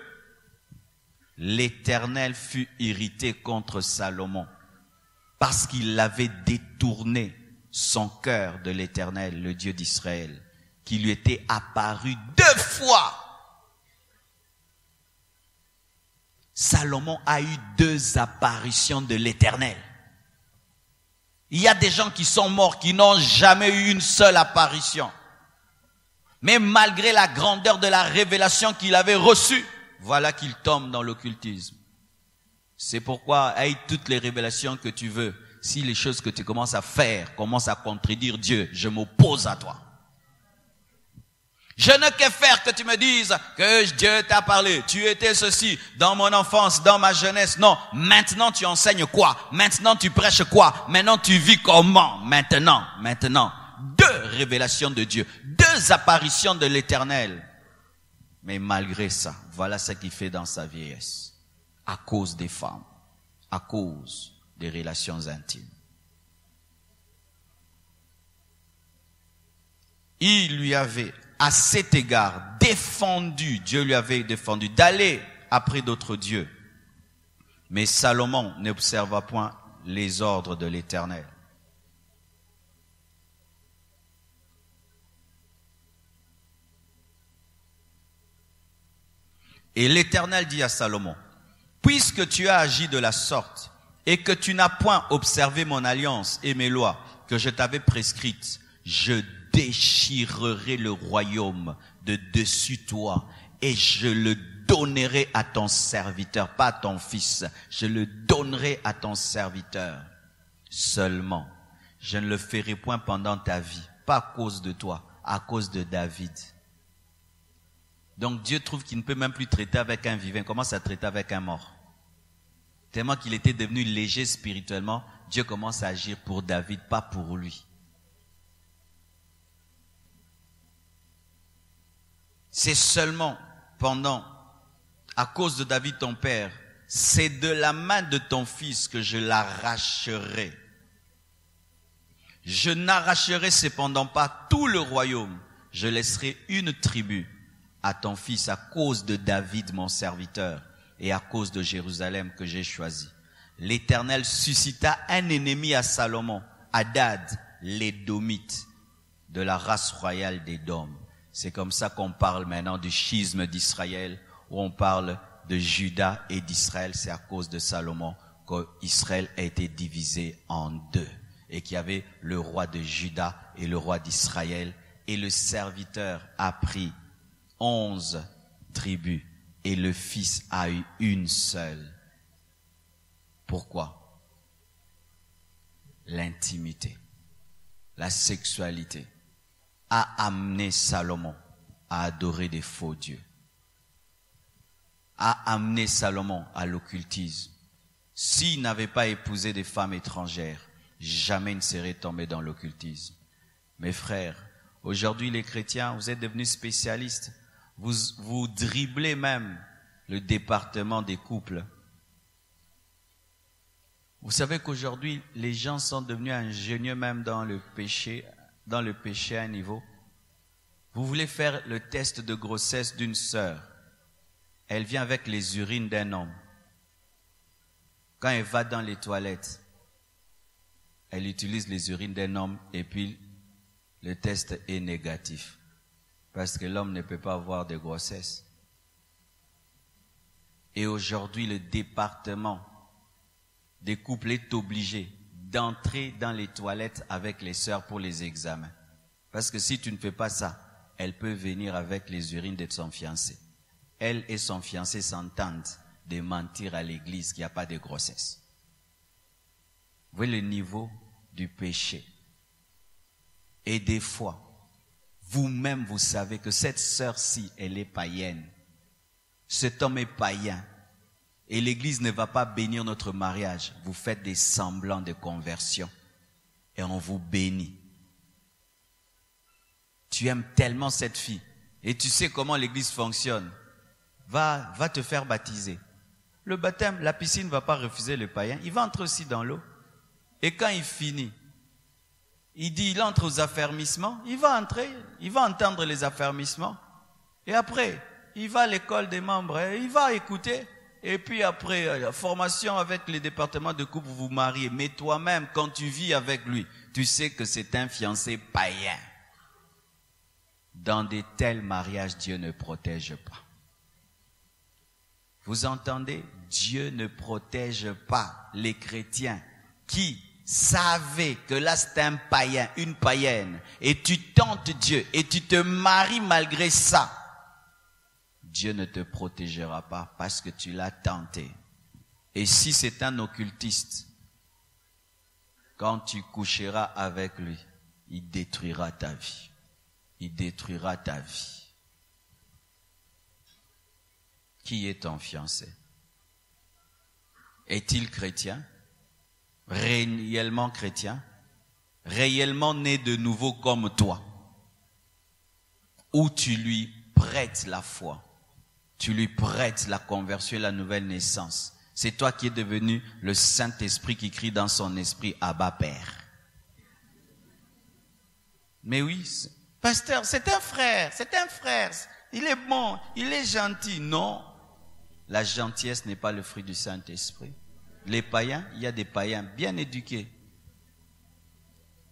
L'Éternel fut irrité contre Salomon parce qu'il avait détourné son cœur de l'Éternel, le Dieu d'Israël, qui lui était apparu 2 fois. Salomon a eu 2 apparitions de l'Éternel. Il y a des gens qui sont morts, qui n'ont jamais eu une seule apparition. Mais malgré la grandeur de la révélation qu'il avait reçue, voilà qu'il tombe dans l'occultisme. C'est pourquoi, avec toutes les révélations que tu veux, si les choses que tu commences à faire commencent à contredire Dieu, je m'oppose à toi. Je ne sais faire que tu me dises que Dieu t'a parlé. Tu étais ceci dans mon enfance, dans ma jeunesse. Non, maintenant tu enseignes quoi? Maintenant tu prêches quoi? Maintenant tu vis comment? Maintenant. 2 révélations de Dieu, 2 apparitions de l'Éternel. Mais malgré ça, voilà ce qu'il fait dans sa vieillesse. À cause des femmes, à cause des relations intimes. Il lui avait, à cet égard, Dieu lui avait défendu d'aller après d'autres dieux. Mais Salomon n'observa point les ordres de l'Éternel. Et l'Éternel dit à Salomon, puisque tu as agi de la sorte et que tu n'as point observé mon alliance et mes lois que je t'avais prescrites, je déchirerai le royaume de dessus toi et je le donnerai à ton serviteur, pas à ton fils, je le donnerai à ton serviteur. Seulement, je ne le ferai point pendant ta vie, pas à cause de toi, à cause de David. Donc Dieu trouve qu'il ne peut même plus traiter avec un vivant, il commence à traiter avec un mort. Tellement qu'il était devenu léger spirituellement, Dieu commence à agir pour David, pas pour lui. C'est seulement à cause de David ton père, c'est de la main de ton fils que je l'arracherai. Je n'arracherai cependant pas tout le royaume, je laisserai une tribu à ton fils à cause de David mon serviteur et à cause de Jérusalem que j'ai choisi. L'Éternel suscita un ennemi à Salomon, Hadad, l'Édomite, de la race royale d'Édom. C'est comme ça qu'on parle maintenant du schisme d'Israël, où on parle de Juda et d'Israël. C'est à cause de Salomon qu'Israël a été divisé en 2 et qu'il y avait le roi de Juda et le roi d'Israël. Et le serviteur a pris 11 tribus et le fils a eu une seule. Pourquoi? L'intimité, la sexualité a amené Salomon à adorer des faux dieux, a amené Salomon à l'occultisme. S'il n'avait pas épousé des femmes étrangères, jamais il ne serait tombé dans l'occultisme. Mes frères, aujourd'hui les chrétiens, vous êtes devenus spécialistes. Vous dribblez même le département des couples. Vous savez qu'aujourd'hui, les gens sont devenus ingénieux même dans le péché à un niveau. Vous voulez faire le test de grossesse d'une sœur. Elle vient avec les urines d'un homme. Quand elle va dans les toilettes, elle utilise les urines d'un homme et puis le test est négatif. Parce que l'homme ne peut pas avoir de grossesse. Et aujourd'hui, le département des couples est obligé d'entrer dans les toilettes avec les sœurs pour les examens. Parce que si tu ne fais pas ça, elle peut venir avec les urines de son fiancé. Elle et son fiancé s'entendent de mentir à l'église qu'il n'y a pas de grossesse. Vous voyez le niveau du péché. Et des fois, vous-même, vous savez que cette sœur-ci, elle est païenne. Cet homme est païen. Et l'église ne va pas bénir notre mariage. Vous faites des semblants de conversion. Et on vous bénit. Tu aimes tellement cette fille. Et tu sais comment l'église fonctionne. Va te faire baptiser. Le baptême, la piscine ne va pas refuser le païen. Il va entrer aussi dans l'eau. Et quand il finit, il entre aux affermissements, il va entrer, il va entendre les affermissements. Et après, il va à l'école des membres, il va écouter. Et puis après, la formation avec les départements de couple, vous vous mariez. Mais toi-même, quand tu vis avec lui, tu sais que c'est un fiancé païen. Dans de tels mariages, Dieu ne protège pas. Vous entendez? Dieu ne protège pas les chrétiens qui savaient que là c'est un païen, une païenne, et tu tentes Dieu, et tu te maries malgré ça. Dieu ne te protégera pas parce que tu l'as tenté. Et si c'est un occultiste, quand tu coucheras avec lui, il détruira ta vie. Il détruira ta vie. Qui est ton fiancé? Est-il chrétien? Réellement chrétien? Réellement né de nouveau comme toi? Ou tu lui prêtes la foi? Tu lui prêtes la conversion et la nouvelle naissance? C'est toi qui es devenu le Saint-Esprit qui crie dans son esprit « Abba Père ». Mais oui, pasteur, c'est un frère, il est bon, il est gentil. Non, la gentillesse n'est pas le fruit du Saint-Esprit. Les païens, il y a des païens bien éduqués.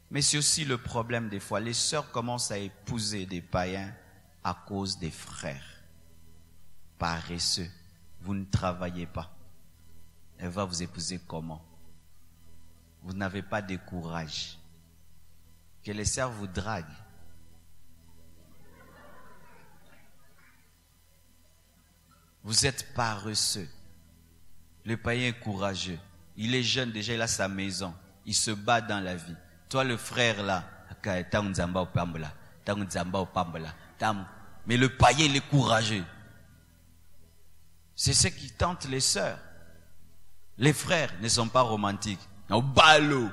Mais c'est aussi le problème des fois. Les sœurs commencent à épouser des païens à cause des frères. Paresseux, vous ne travaillez pas. Elle va vous épouser comment? Vous n'avez pas de courage. Que les sœurs vous draguent. Vous êtes paresseux. Le païen est courageux. Il est jeune déjà, il a sa maison. Il se bat dans la vie. Toi le frère là, mais le païen il est courageux. C'est ce qui tente les sœurs. Les frères ne sont pas romantiques. Au ballot.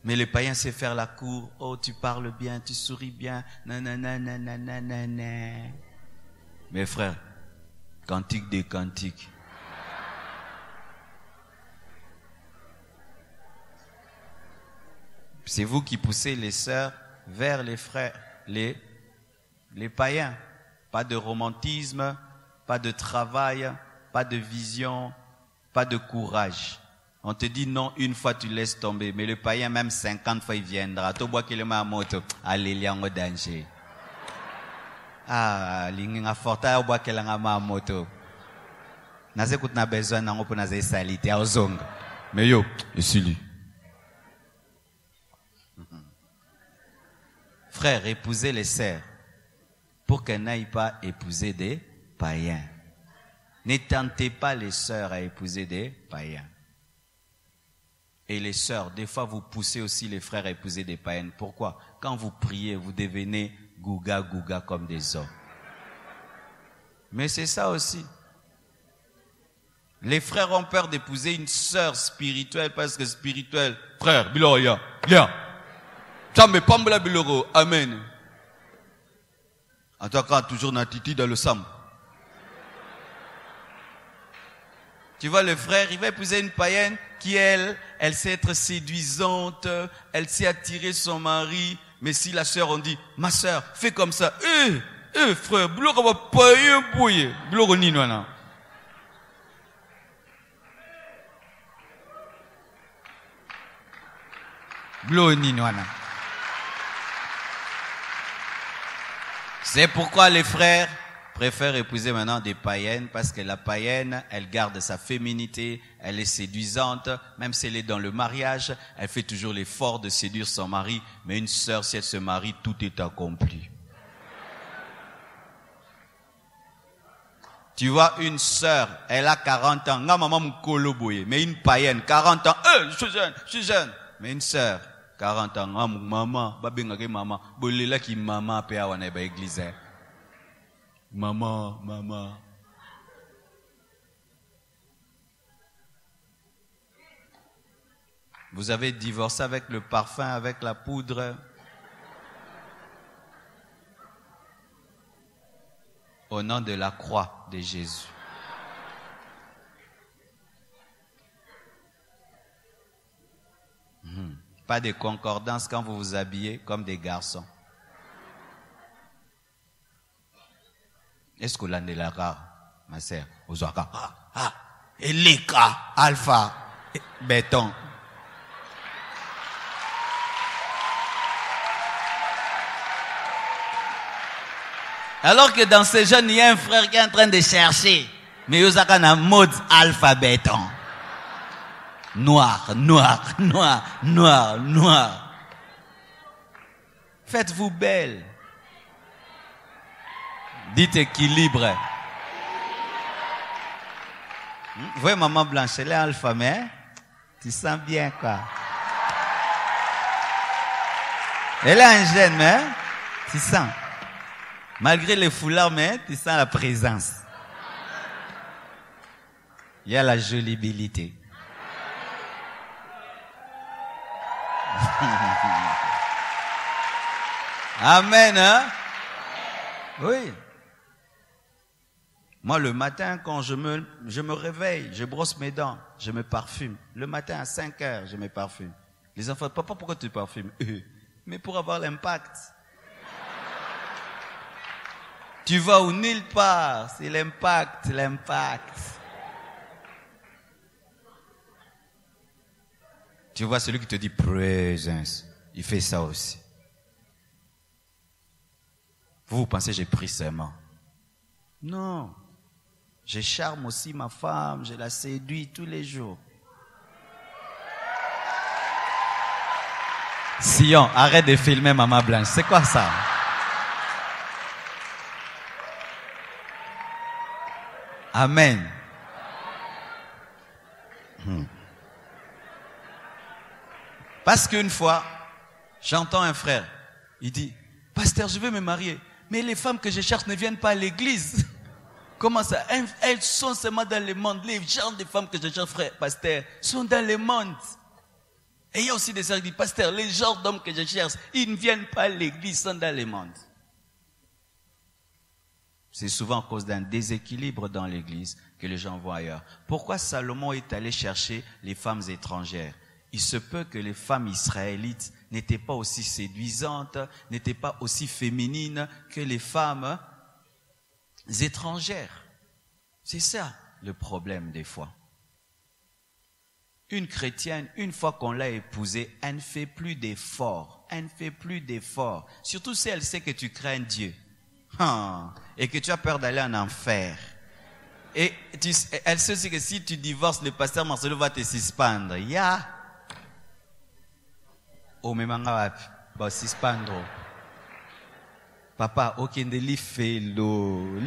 Mais le païen sait faire la cour. Oh, tu parles bien, tu souris bien. Nanana, nanana, nanana. Mes frères, cantique des cantiques. C'est vous qui poussez les sœurs vers les frères, les païens. Pas de romantisme, pas de travail, pas de vision, pas de courage. On te dit non, une fois tu laisses tomber. Mais le païen, même 50 fois, il viendra. Tu vois qu'il est ma moto. Allez, il y a un danger. Ah, il y a un fort à boire qu'il a ma moto. N'a-ce que tu as besoin d'un peu de salité à Ozong. Mais yo, ici lui. Frère, épousez les sœurs pour qu'elles n'aillent pas épouser des païens. Ne tentez pas les sœurs à épouser des païens. Et les sœurs, des fois vous poussez aussi les frères à épouser des païennes. Pourquoi? Quand vous priez, vous devenez gouga gouga comme des hommes. Mais c'est ça aussi. Les frères ont peur d'épouser une sœur spirituelle parce que spirituelle. Frère, biloya, viens. Ça me pompe la biloro. Amen. En tout cas, toujours natiti dans le sang. Tu vois, le frère, il va épouser une païenne qui, elle sait être séduisante, elle sait attirer son mari. Mais si la sœur, on dit, ma sœur, fais comme ça. Frère, biloro va païen bouiller. Biloro ni non. Biloro ni non. C'est pourquoi les frères préfèrent épouser maintenant des païennes, parce que la païenne, elle garde sa féminité, elle est séduisante, même si elle est dans le mariage, elle fait toujours l'effort de séduire son mari, mais une sœur, si elle se marie, tout est accompli. Tu vois, une sœur, elle a 40 ans, mais une païenne, 40 ans, je suis jeune, mais une sœur, 40 ans, maman, maman, bolela ki maman pe awana ba église. Maman. Vous avez divorcé avec le parfum, avec la poudre. Au nom de la croix de Jésus. Pas de concordance quand vous vous habillez comme des garçons. Est-ce que l'on est là, ma sœur? Elika, alpha, béton. Alors que dans ces jeunes, il y a un frère qui est en train de chercher. Mais il y a un mode alpha, béton. Noir. Faites-vous belle. Dites équilibre. Vous voyez maman Blanche, elle est alpha, mais tu sens bien quoi. Elle est un jeune, mais tu sens. Malgré les foulards, mais tu sens la présence. Il y a la jolibilité. Amen, hein? Oui. Moi, le matin, quand je me réveille, je brosse mes dents, je me parfume. Le matin, à 5 heures, je me parfume. Les enfants, papa, pourquoi tu parfumes? Mais pour avoir l'impact. Tu vas où nulle part, c'est l'impact, l'impact. Tu vois celui qui te dit présence, il fait ça aussi. Vous pensez j'ai pris seulement? Non. Je charme aussi ma femme, je la séduis tous les jours. Sion, arrête de filmer Maman Blanche. C'est quoi ça? Amen. Parce qu'une fois, j'entends un frère, il dit, pasteur, je veux me marier, mais les femmes que je cherche ne viennent pas à l'église. Comment ça? Elles sont seulement dans le monde. Les genres de femmes que je cherche, frère, pasteur, sont dans le monde. Et il y a aussi des sœurs qui disent, pasteur, les genres d'hommes que je cherche, ils ne viennent pas à l'église, ils sont dans le monde. C'est souvent à cause d'un déséquilibre dans l'église que les gens vont ailleurs. Pourquoi Salomon est allé chercher les femmes étrangères? Il se peut que les femmes israélites n'étaient pas aussi séduisantes, n'étaient pas aussi féminines que les femmes étrangères. C'est ça le problème des fois. Une chrétienne, une fois qu'on l'a épousée, elle ne fait plus d'efforts. Elle ne fait plus d'efforts. Surtout si elle sait que tu crains Dieu. Et que tu as peur d'aller en enfer. Et elle sait aussi que si tu divorces, le pasteur Marcelo va te suspendre. Oh, mais manga va suspendre. Papa, okende li fait l'eau.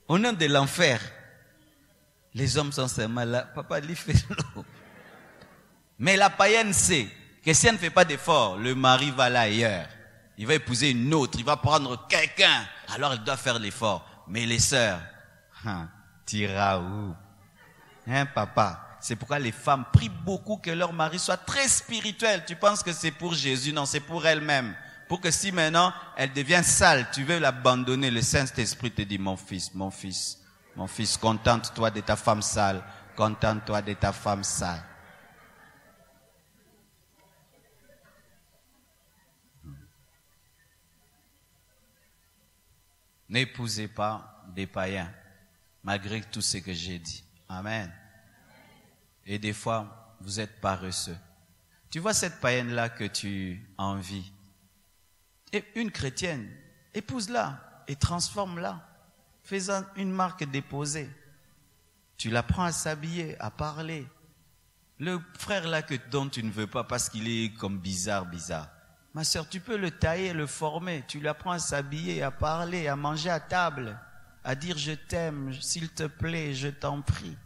Au nom de l'enfer, les hommes sont seulement là. Papa, li fait l'eau. Mais la païenne sait que si elle ne fait pas d'effort, le mari va là ailleurs. Il va épouser une autre, il va prendre quelqu'un. Alors elle doit faire l'effort. Mais les sœurs, t'iras où? Hein, papa? C'est pourquoi les femmes prient beaucoup que leur mari soit très spirituel. Tu penses que c'est pour Jésus? Non, c'est pour elle-même. Pour que si maintenant elle devient sale, tu veux l'abandonner, le Saint-Esprit te dit, mon fils, contente-toi de ta femme sale. Contente-toi de ta femme sale. N'épousez pas des païens, malgré tout ce que j'ai dit. Amen. Et des fois, vous êtes paresseux. Tu vois cette païenne-là que tu envies. Et une chrétienne, épouse-la et transforme-la. Fais-en une marque déposée. Tu l'apprends à s'habiller, à parler. Le frère là dont tu ne veux pas parce qu'il est comme bizarre. Ma sœur, tu peux le tailler, le former. Tu l'apprends à s'habiller, à parler, à manger à table, à dire je t'aime, s'il te plaît, je t'en prie.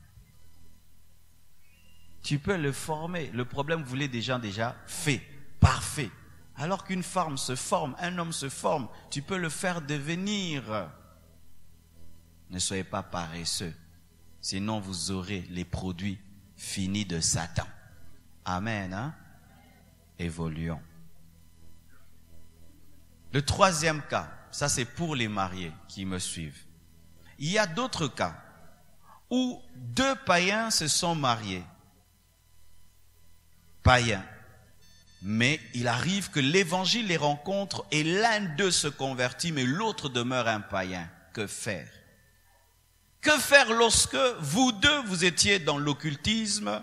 Tu peux le former. Le problème, vous voulez des gens déjà faits, parfaits. Alors qu'une femme se forme, un homme se forme, tu peux le faire devenir. Ne soyez pas paresseux. Sinon, vous aurez les produits finis de Satan. Amen. Hein? Évoluons. Le troisième cas, ça c'est pour les mariés qui me suivent. Il y a d'autres cas où deux païens se sont mariés. Païens. Mais il arrive que l'évangile les rencontre et l'un d'eux se convertit, mais l'autre demeure un païen. Que faire? Que faire lorsque vous deux, vous étiez dans l'occultisme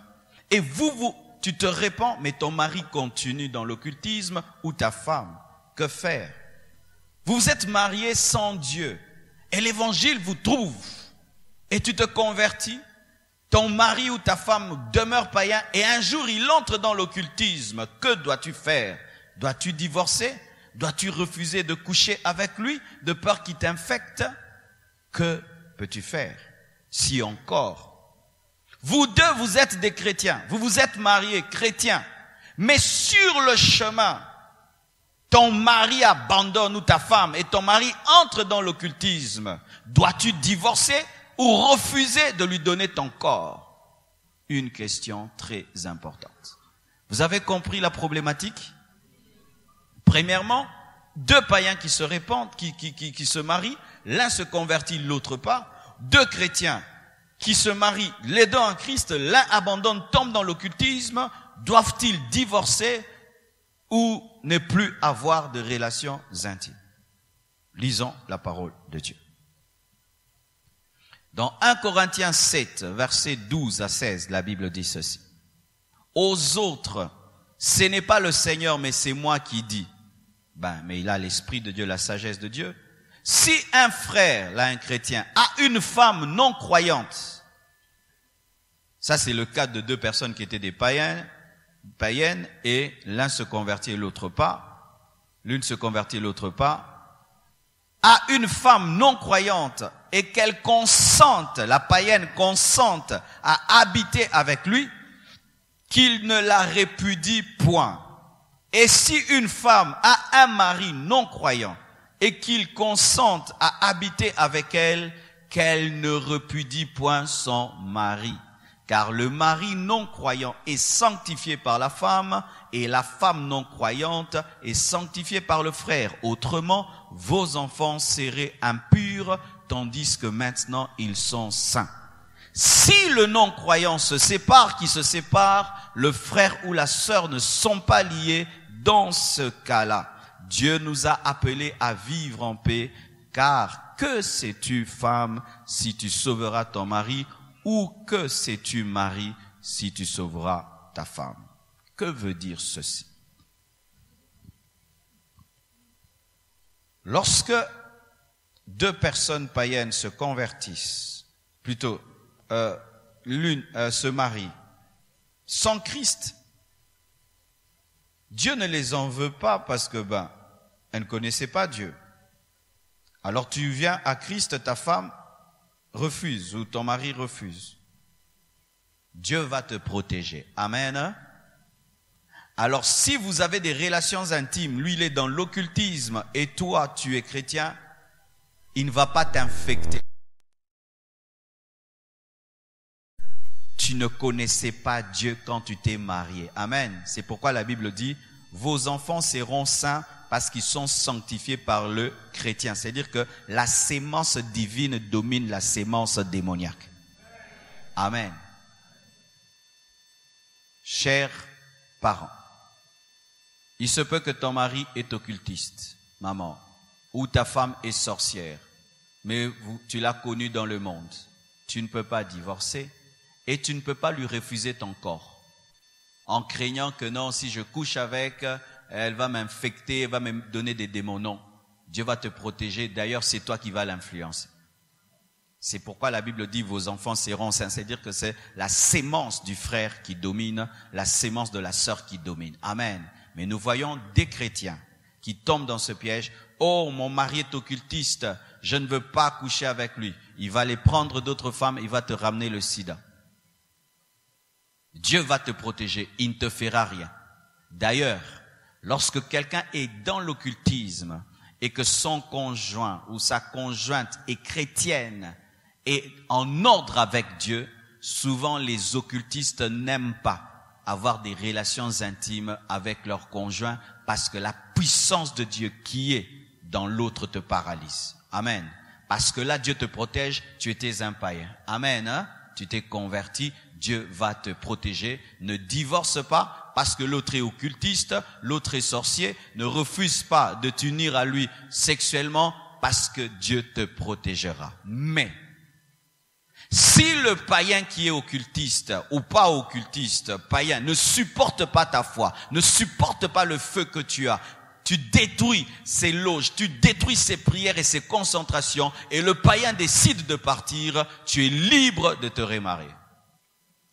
et tu te répands, mais ton mari continue dans l'occultisme ou ta femme? Que faire? Vous vous êtes mariés sans Dieu et l'évangile vous trouve et tu te convertis. Ton mari ou ta femme demeure païen et un jour il entre dans l'occultisme. Que dois-tu faire? Dois-tu divorcer? Dois-tu refuser de coucher avec lui de peur qu'il t'infecte? Que peux-tu faire? Si encore, vous deux vous êtes des chrétiens, vous vous êtes mariés chrétiens, mais sur le chemin, ton mari abandonne ou ta femme et ton mari entre dans l'occultisme, dois-tu divorcer ou refuser de lui donner ton corps? Une question très importante. Vous avez compris la problématique? Premièrement, deux païens qui se répandent, qui se marient, l'un se convertit, l'autre pas. Deux chrétiens qui se marient, les deux en Christ, l'un abandonne, tombe dans l'occultisme, doivent-ils divorcer ou ne plus avoir de relations intimes? Lisons la parole de Dieu. Dans 1 Corinthiens 7, versets 12 à 16, la Bible dit ceci. Aux autres, ce n'est pas le Seigneur, mais c'est moi qui dis. Mais il a l'esprit de Dieu, la sagesse de Dieu. Si un frère, là un chrétien, a une femme non croyante, ça c'est le cas de deux personnes qui étaient des païennes, et l'un se convertit et l'autre pas. L'une se convertit et l'autre pas. A une femme non croyante et qu'elle consente, la païenne consente à habiter avec lui, qu'il ne la répudie point. Et si une femme a un mari non croyant et qu'il consente à habiter avec elle, qu'elle ne repudie point son mari. Car le mari non croyant est sanctifié par la femme et la femme non croyante est sanctifiée par le frère. Autrement, vos enfants seraient impurs tandis que maintenant ils sont saints. Si le non-croyant se sépare, qui se sépare, le frère ou la sœur ne sont pas liés. Dans ce cas-là, Dieu nous a appelés à vivre en paix, car que sais-tu, femme, si tu sauveras ton mari, ou que sais-tu, mari, si tu sauveras ta femme? Que veut dire ceci? Lorsque deux personnes païennes se convertissent, plutôt l'une se marie sans Christ, Dieu ne les en veut pas parce que elle ne connaissait pas Dieu. Alors tu viens à Christ, ta femme refuse ou ton mari refuse. Dieu va te protéger. Amen. Alors si vous avez des relations intimes, lui il est dans l'occultisme et toi tu es chrétien, il ne va pas t'infecter. Tu ne connaissais pas Dieu quand tu t'es marié. Amen. C'est pourquoi la Bible dit, vos enfants seront saints parce qu'ils sont sanctifiés par le chrétien. C'est-à-dire que la sémence divine domine la sémence démoniaque. Amen. Chers parents, il se peut que ton mari est occultiste, maman, ou ta femme est sorcière, mais tu l'as connu dans le monde. Tu ne peux pas divorcer. Et tu ne peux pas lui refuser ton corps, en craignant que non, si je couche avec, elle va m'infecter, elle va me donner des démons. Non, Dieu va te protéger. D'ailleurs, c'est toi qui vas l'influencer. C'est pourquoi la Bible dit, vos enfants seront saints. C'est-à-dire que c'est la sémence du frère qui domine, la sémence de la sœur qui domine. Amen. Mais nous voyons des chrétiens qui tombent dans ce piège. Oh, mon mari est occultiste, je ne veux pas coucher avec lui. Il va aller prendre d'autres femmes, il va te ramener le sida. Dieu va te protéger, il ne te fera rien. D'ailleurs, lorsque quelqu'un est dans l'occultisme et que son conjoint ou sa conjointe est chrétienne et en ordre avec Dieu, souvent les occultistes n'aiment pas avoir des relations intimes avec leur conjoint parce que la puissance de Dieu qui est dans l'autre te paralyse. Amen. Parce que là, Dieu te protège, tu étais un païen. Amen. Hein? Tu t'es converti, Dieu va te protéger. Ne divorce pas parce que l'autre est occultiste, l'autre est sorcier. Ne refuse pas de t'unir à lui sexuellement parce que Dieu te protégera. Mais si le païen qui est occultiste ou pas occultiste, païen, ne supporte pas ta foi, ne supporte pas le feu que tu as, tu détruis ses loges, tu détruis ses prières et ses concentrations, et le païen décide de partir, tu es libre de te remarier.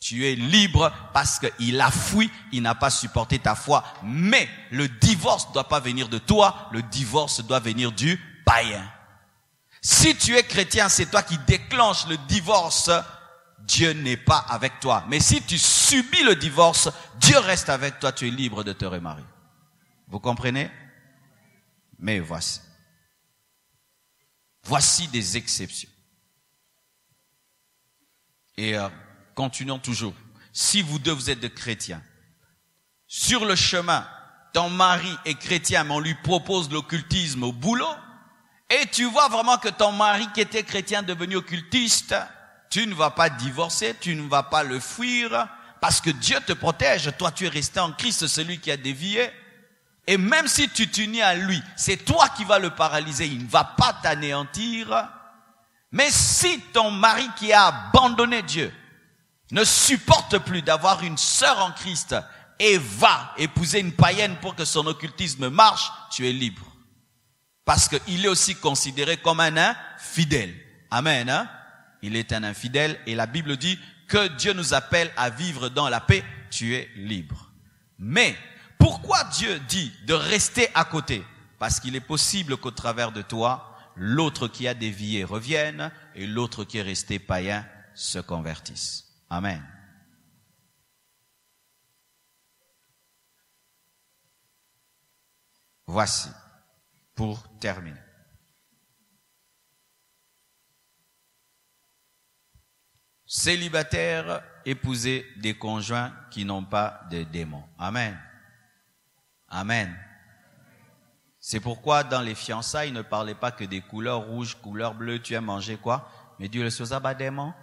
Tu es libre parce qu'il a fui, il n'a pas supporté ta foi. Mais le divorce ne doit pas venir de toi, le divorce doit venir du païen. Si tu es chrétien, c'est toi qui déclenches le divorce, Dieu n'est pas avec toi. Mais si tu subis le divorce, Dieu reste avec toi, tu es libre de te remarier. Vous comprenez? Mais voici des exceptions. Et continuons toujours. Si vous deux, vous êtes des chrétiens, sur le chemin, ton mari est chrétien, mais on lui propose l'occultisme au boulot, et tu vois vraiment que ton mari qui était chrétien devenu occultiste, tu ne vas pas divorcer, tu ne vas pas le fuir, parce que Dieu te protège. Toi, tu es resté en Christ, celui qui a dévié. Et même si tu t'unis à lui, c'est toi qui vas le paralyser, il ne va pas t'anéantir. Mais si ton mari qui a abandonné Dieu ne supporte plus d'avoir une sœur en Christ et va épouser une païenne pour que son occultisme marche, tu es libre. Parce qu'il est aussi considéré comme un infidèle. Amen. Hein? Il est un infidèle et la Bible dit que Dieu nous appelle à vivre dans la paix. Tu es libre. Mais pourquoi Dieu dit de rester à côté? Parce qu'il est possible qu'au travers de toi, l'autre qui a dévié revienne et l'autre qui est resté païen se convertisse. Amen. Voici, pour terminer. Célibataires, épouser des conjoints qui n'ont pas de démons. Amen. Amen. C'est pourquoi dans les fiançailles, ne parlez pas que des couleurs rouges, couleurs bleues, tu as mangé quoi? Mais Dieu le sait, vous avez des démons?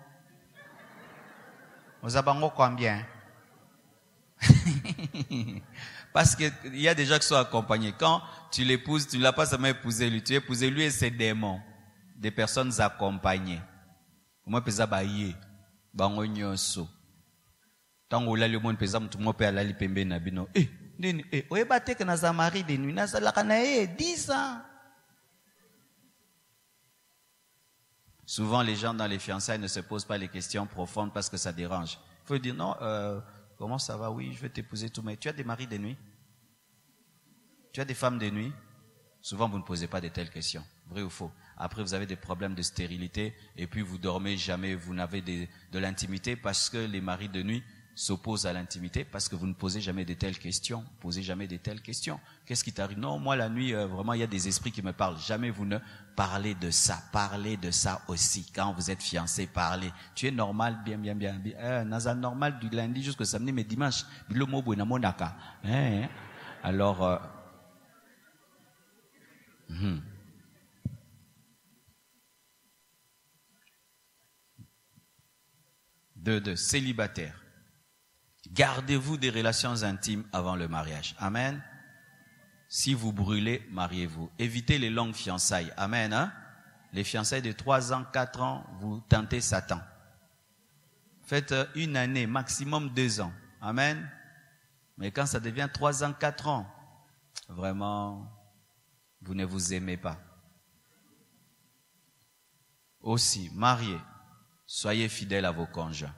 Vous avez combien? Parce qu'il y a des gens qui sont accompagnés. Quand tu l'épouses, tu ne l'as pas seulement épousé lui, tu as épousé lui et ses démons. Des personnes accompagnées. Moi, pesa baye, bango nyonso. Tango la le monde pesa mutu mo pe ala li pembe na bino. Nini oye bate que naza mari de nuit naza la kana 10 ans. Souvent les gens dans les fiançailles ne se posent pas les questions profondes parce que ça dérange. Il faut dire non, comment ça va? Oui, je vais t'épouser tout, mais tu as des maris de nuit? Tu as des femmes de nuit? Souvent vous ne posez pas de telles questions. Vrai ou faux? Après vous avez des problèmes de stérilité et puis vous dormez jamais, vous n'avez de l'intimité parce que les maris de nuit s'opposent à l'intimité parce que vous ne posez jamais de telles questions. Posez jamais de telles questions. Qu'est-ce qui t'arrive? Non, moi la nuit, vraiment il y a des esprits qui me parlent. Jamais vous ne parlez de ça. Parlez de ça aussi. Quand vous êtes fiancé, parlez. Tu es normal, bien. Naza normal du lundi jusqu'au samedi, mais dimanche, bilomo buena monaka. Alors, de célibataire. Gardez-vous des relations intimes avant le mariage. Amen. Si vous brûlez, mariez-vous. Évitez les longues fiançailles. Amen. Hein? Les fiançailles de 3 ans, 4 ans, vous tentez Satan. Faites 1 année, maximum 2 ans. Amen. Mais quand ça devient 3 ans, 4 ans, vraiment, vous ne vous aimez pas. Aussi, mariés, soyez fidèles à vos conjoints.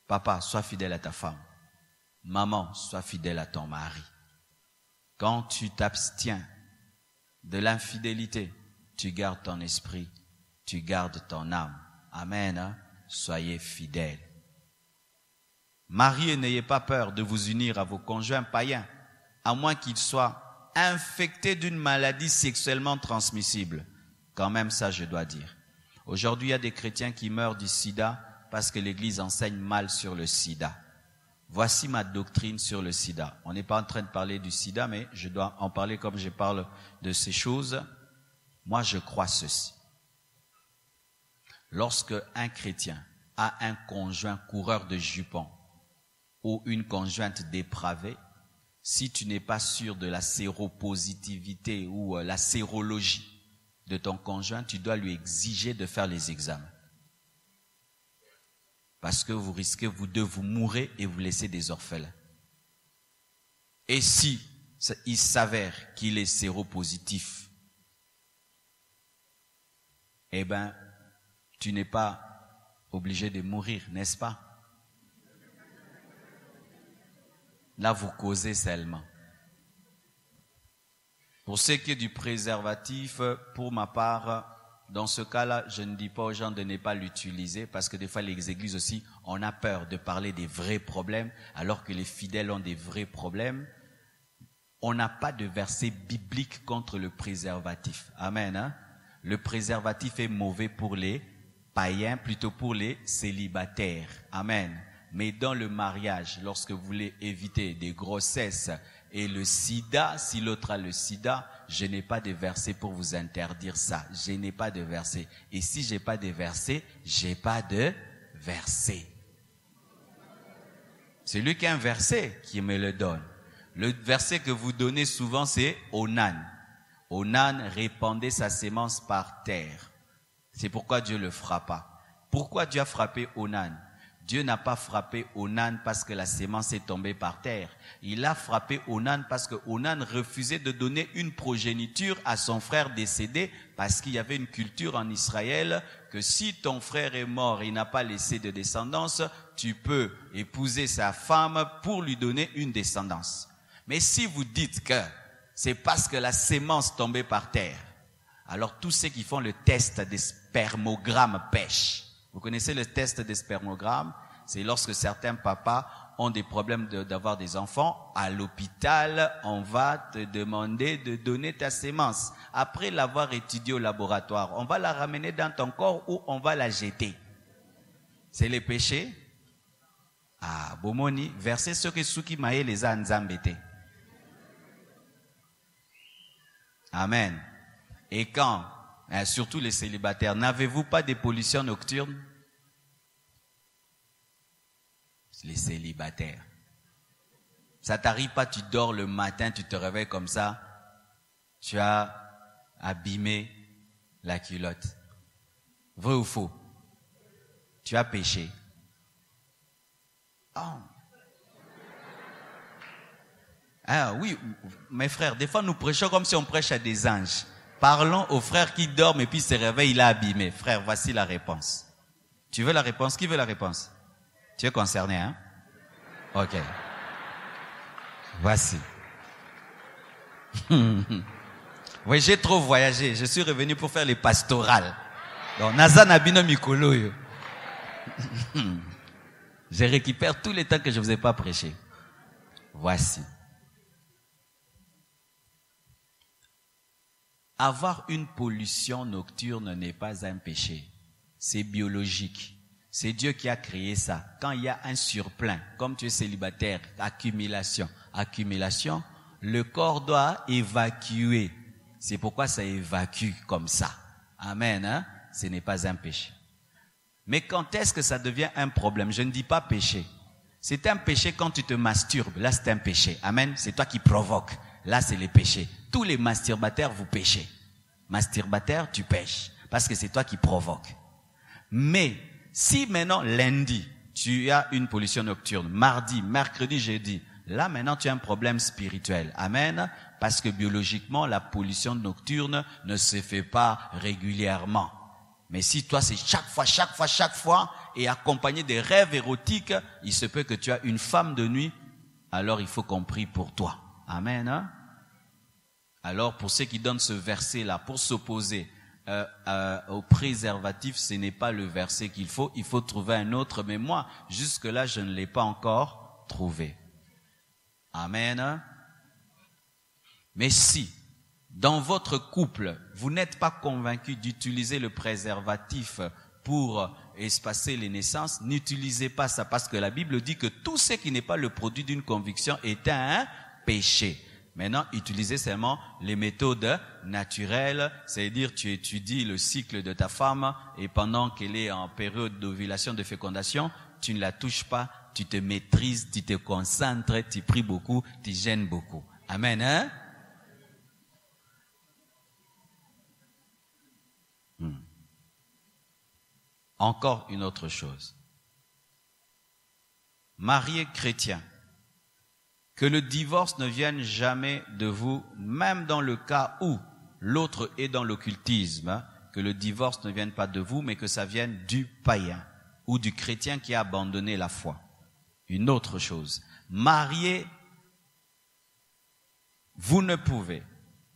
Papa, sois fidèle à ta femme. Maman, sois fidèle à ton mari. Quand tu t'abstiens de l'infidélité, tu gardes ton esprit, tu gardes ton âme. Amen. Hein? Soyez fidèles. Mariés, n'ayez pas peur de vous unir à vos conjoints païens, à moins qu'ils soient infectés d'une maladie sexuellement transmissible. Quand même, ça, je dois dire. Aujourd'hui, il y a des chrétiens qui meurent du sida parce que l'Église enseigne mal sur le sida. Voici ma doctrine sur le sida. On n'est pas en train de parler du sida, mais je dois en parler comme je parle de ces choses. Moi, je crois ceci. Lorsque un chrétien a un conjoint coureur de jupons ou une conjointe dépravée, si tu n'es pas sûr de la séropositivité ou la sérologie de ton conjoint, tu dois lui exiger de faire les examens. Parce que vous risquez, vous deux, vous mourrez et vous laissez des orphelins. Et si il s'avère qu'il est séropositif, eh ben, tu n'es pas obligé de mourir, n'est-ce pas? Là, vous causez seulement. Pour ce qui est du préservatif, pour ma part, dans ce cas-là, je ne dis pas aux gens de ne pas l'utiliser parce que des fois, les églises aussi, on a peur de parler des vrais problèmes alors que les fidèles ont des vrais problèmes. On n'a pas de verset biblique contre le préservatif. Amen. Hein? Le préservatif est mauvais pour les païens, plutôt pour les célibataires. Amen. Mais dans le mariage, lorsque vous voulez éviter des grossesses et le sida, si l'autre a le sida, je n'ai pas de verset pour vous interdire ça. Je n'ai pas de verset. Et si j'ai pas de verset, j'ai pas de verset. C'est lui qui a un verset qui me le donne. Le verset que vous donnez souvent, c'est Onan. Onan répandait sa sémence par terre. C'est pourquoi Dieu le frappa. Pourquoi Dieu a frappé Onan? Dieu n'a pas frappé Onan parce que la sémence est tombée par terre. Il a frappé Onan parce que Onan refusait de donner une progéniture à son frère décédé, parce qu'il y avait une culture en Israël que si ton frère est mort et n'a pas laissé de descendance, tu peux épouser sa femme pour lui donner une descendance. Mais si vous dites que c'est parce que la sémence tombait par terre, alors tous ceux qui font le test des spermogrammes pêchent. Vous connaissez le test des spermogrammes? C'est lorsque certains papas ont des problèmes d'avoir des enfants. À l'hôpital, on va te demander de donner ta sémence. Après l'avoir étudiée au laboratoire, on va la ramener dans ton corps ou on va la jeter. C'est les péchés? Ah, bomoni, verset ce que suki maye les a nzambete. Amen. Et quand, surtout les célibataires, n'avez-vous pas des pollutions nocturnes? Les célibataires. Ça t'arrive pas, tu dors le matin, tu te réveilles comme ça, tu as abîmé la culotte. Vrai ou faux? Tu as péché. Oh. Ah oui, mes frères, des fois nous prêchons comme si on prêche à des anges. Parlons aux frères qui dorment et puis se réveillent, il a abîmé. Frère, voici la réponse. Tu veux la réponse? Qui veut la réponse? Tu es concerné, hein? Ok. Voici. Oui, j'ai trop voyagé. Je suis revenu pour faire les pastorales. Donc, Nazana Bino Mikolo. Je récupère tous les temps que je ne vous ai pas prêché. Voici. Avoir une pollution nocturne n'est pas un péché. C'est biologique. C'est Dieu qui a créé ça. Quand il y a un surplein, comme tu es célibataire, accumulation, le corps doit évacuer. C'est pourquoi ça évacue comme ça. Amen. Hein? Ce n'est pas un péché. Mais quand est-ce que ça devient un problème? Je ne dis pas péché. C'est un péché quand tu te masturbes. Là, c'est un péché. Amen. C'est toi qui provoques. Là, c'est les péchés. Tous les masturbataires, vous péchez. Masturbataire, tu pêches. Parce que c'est toi qui provoques. Mais, si maintenant, lundi, tu as une pollution nocturne, mardi, mercredi, jeudi, là maintenant tu as un problème spirituel. Amen. Parce que biologiquement, la pollution nocturne ne se fait pas régulièrement. Mais si toi c'est chaque fois, et accompagné des rêves érotiques, il se peut que tu as une femme de nuit, alors il faut qu'on prie pour toi. Amen. Hein? Alors pour ceux qui donnent ce verset-là, pour s'opposer au préservatif, ce n'est pas le verset qu'il faut. Il faut trouver un autre. Mais moi, jusque-là, je ne l'ai pas encore trouvé. Amen. Mais si, dans votre couple, vous n'êtes pas convaincu d'utiliser le préservatif pour espacer les naissances, n'utilisez pas ça. Parce que la Bible dit que tout ce qui n'est pas le produit d'une conviction est un péché. Maintenant, utilisez seulement les méthodes naturelles, c'est-à-dire tu étudies le cycle de ta femme et pendant qu'elle est en période d'ovulation, de fécondation, tu ne la touches pas, tu te maîtrises, tu te concentres, tu pries beaucoup, tu jeûnes beaucoup. Amen, hein? Encore une autre chose. Marié chrétien. Que le divorce ne vienne jamais de vous, même dans le cas où l'autre est dans l'occultisme, que le divorce ne vienne pas de vous, mais que ça vienne du païen ou du chrétien qui a abandonné la foi. Une autre chose, marié, vous ne pouvez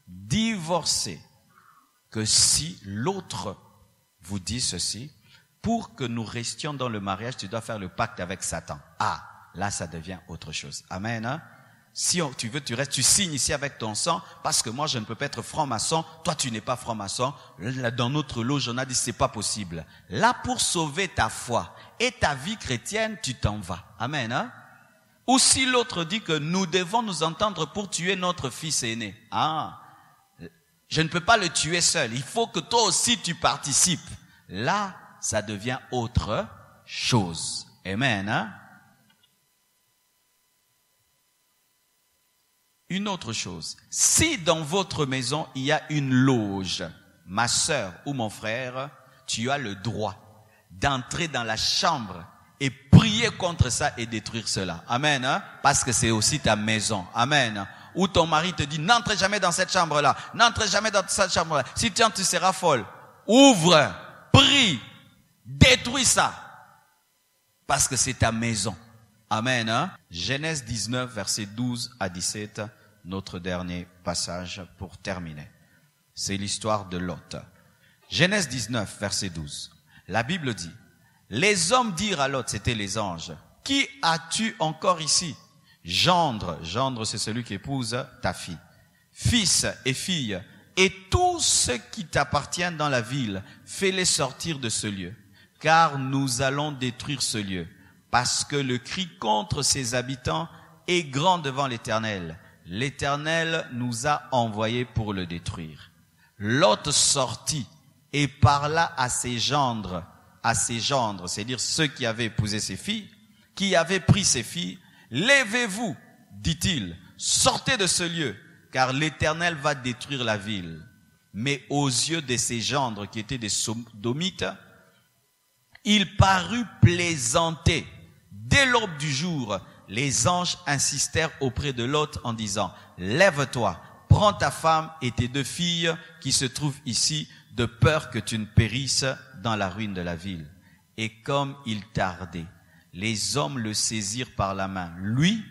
divorcer que si l'autre vous dit ceci, pour que nous restions dans le mariage, tu dois faire le pacte avec Satan. Ah, là, ça devient autre chose. Amen. Hein? si tu veux, tu restes, tu signes ici avec ton sang, parce que moi je ne peux pas être franc-maçon, toi tu n'es pas franc-maçon. Dans notre loge, on a dit c'est pas possible. Là, pour sauver ta foi et ta vie chrétienne, tu t'en vas. Amen, hein? Ou si l'autre dit que nous devons nous entendre pour tuer notre fils aîné. Ah, je ne peux pas le tuer seul. Il faut que toi aussi tu participes. Là, ça devient autre chose. Amen, hein? Une autre chose. Si dans votre maison, il y a une loge, ma sœur ou mon frère, tu as le droit d'entrer dans la chambre et prier contre ça et détruire cela. Amen, hein? Parce que c'est aussi ta maison. Amen. Ou ton mari te dit, n'entrez jamais dans cette chambre-là. N'entrez jamais dans cette chambre-là. Si tu seras folle. Ouvre, prie, détruis ça. Parce que c'est ta maison. Amen, hein? Genèse 19, versets 12 à 17. Notre dernier passage pour terminer. C'est l'histoire de Lot. Genèse 19, verset 12. La Bible dit, les hommes dirent à Lot, c'était les anges, qui as-tu encore ici? Gendre, gendre c'est celui qui épouse ta fille. Fils et fille, et tous ceux qui t'appartiennent dans la ville, fais-les sortir de ce lieu, car nous allons détruire ce lieu, parce que le cri contre ses habitants est grand devant l'Éternel. L'Éternel nous a envoyés pour le détruire. Lot sortit et parla à ses gendres, c'est-à-dire ceux qui avaient épousé ses filles, qui avaient pris ses filles. Levez-vous, dit-il, sortez de ce lieu, car l'Éternel va détruire la ville. Mais aux yeux de ses gendres qui étaient des sodomites, il parut plaisanter. Dès l'aube du jour, les anges insistèrent auprès de Lot en disant, lève-toi, prends ta femme et tes 2 filles qui se trouvent ici, de peur que tu ne périsses dans la ruine de la ville. Et comme il tardait, les hommes le saisirent par la main, lui,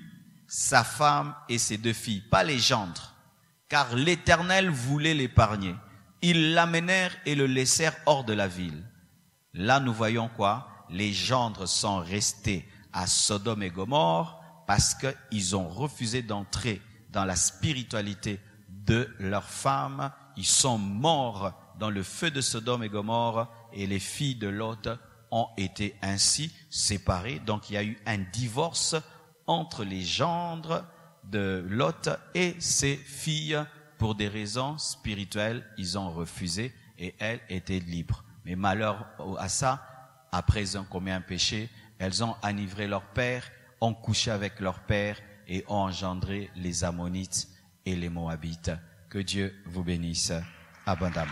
sa femme et ses 2 filles, pas les gendres, car l'Éternel voulait l'épargner. Ils l'amenèrent et le laissèrent hors de la ville. Là, nous voyons quoi? Les gendres sont restés à Sodome et Gomorrhe parce qu'ils ont refusé d'entrer dans la spiritualité de leurs femmes. Ils sont morts dans le feu de Sodome et Gomorrhe et les filles de Lot ont été ainsi séparées. Donc il y a eu un divorce entre les gendres de Lot et ses filles pour des raisons spirituelles. Ils ont refusé et elles étaient libres. Mais malheur à ça, après ils ont commis un péché, elles ont enivré leur père, ont couché avec leur père et ont engendré les Ammonites et les Moabites. Que Dieu vous bénisse abondamment.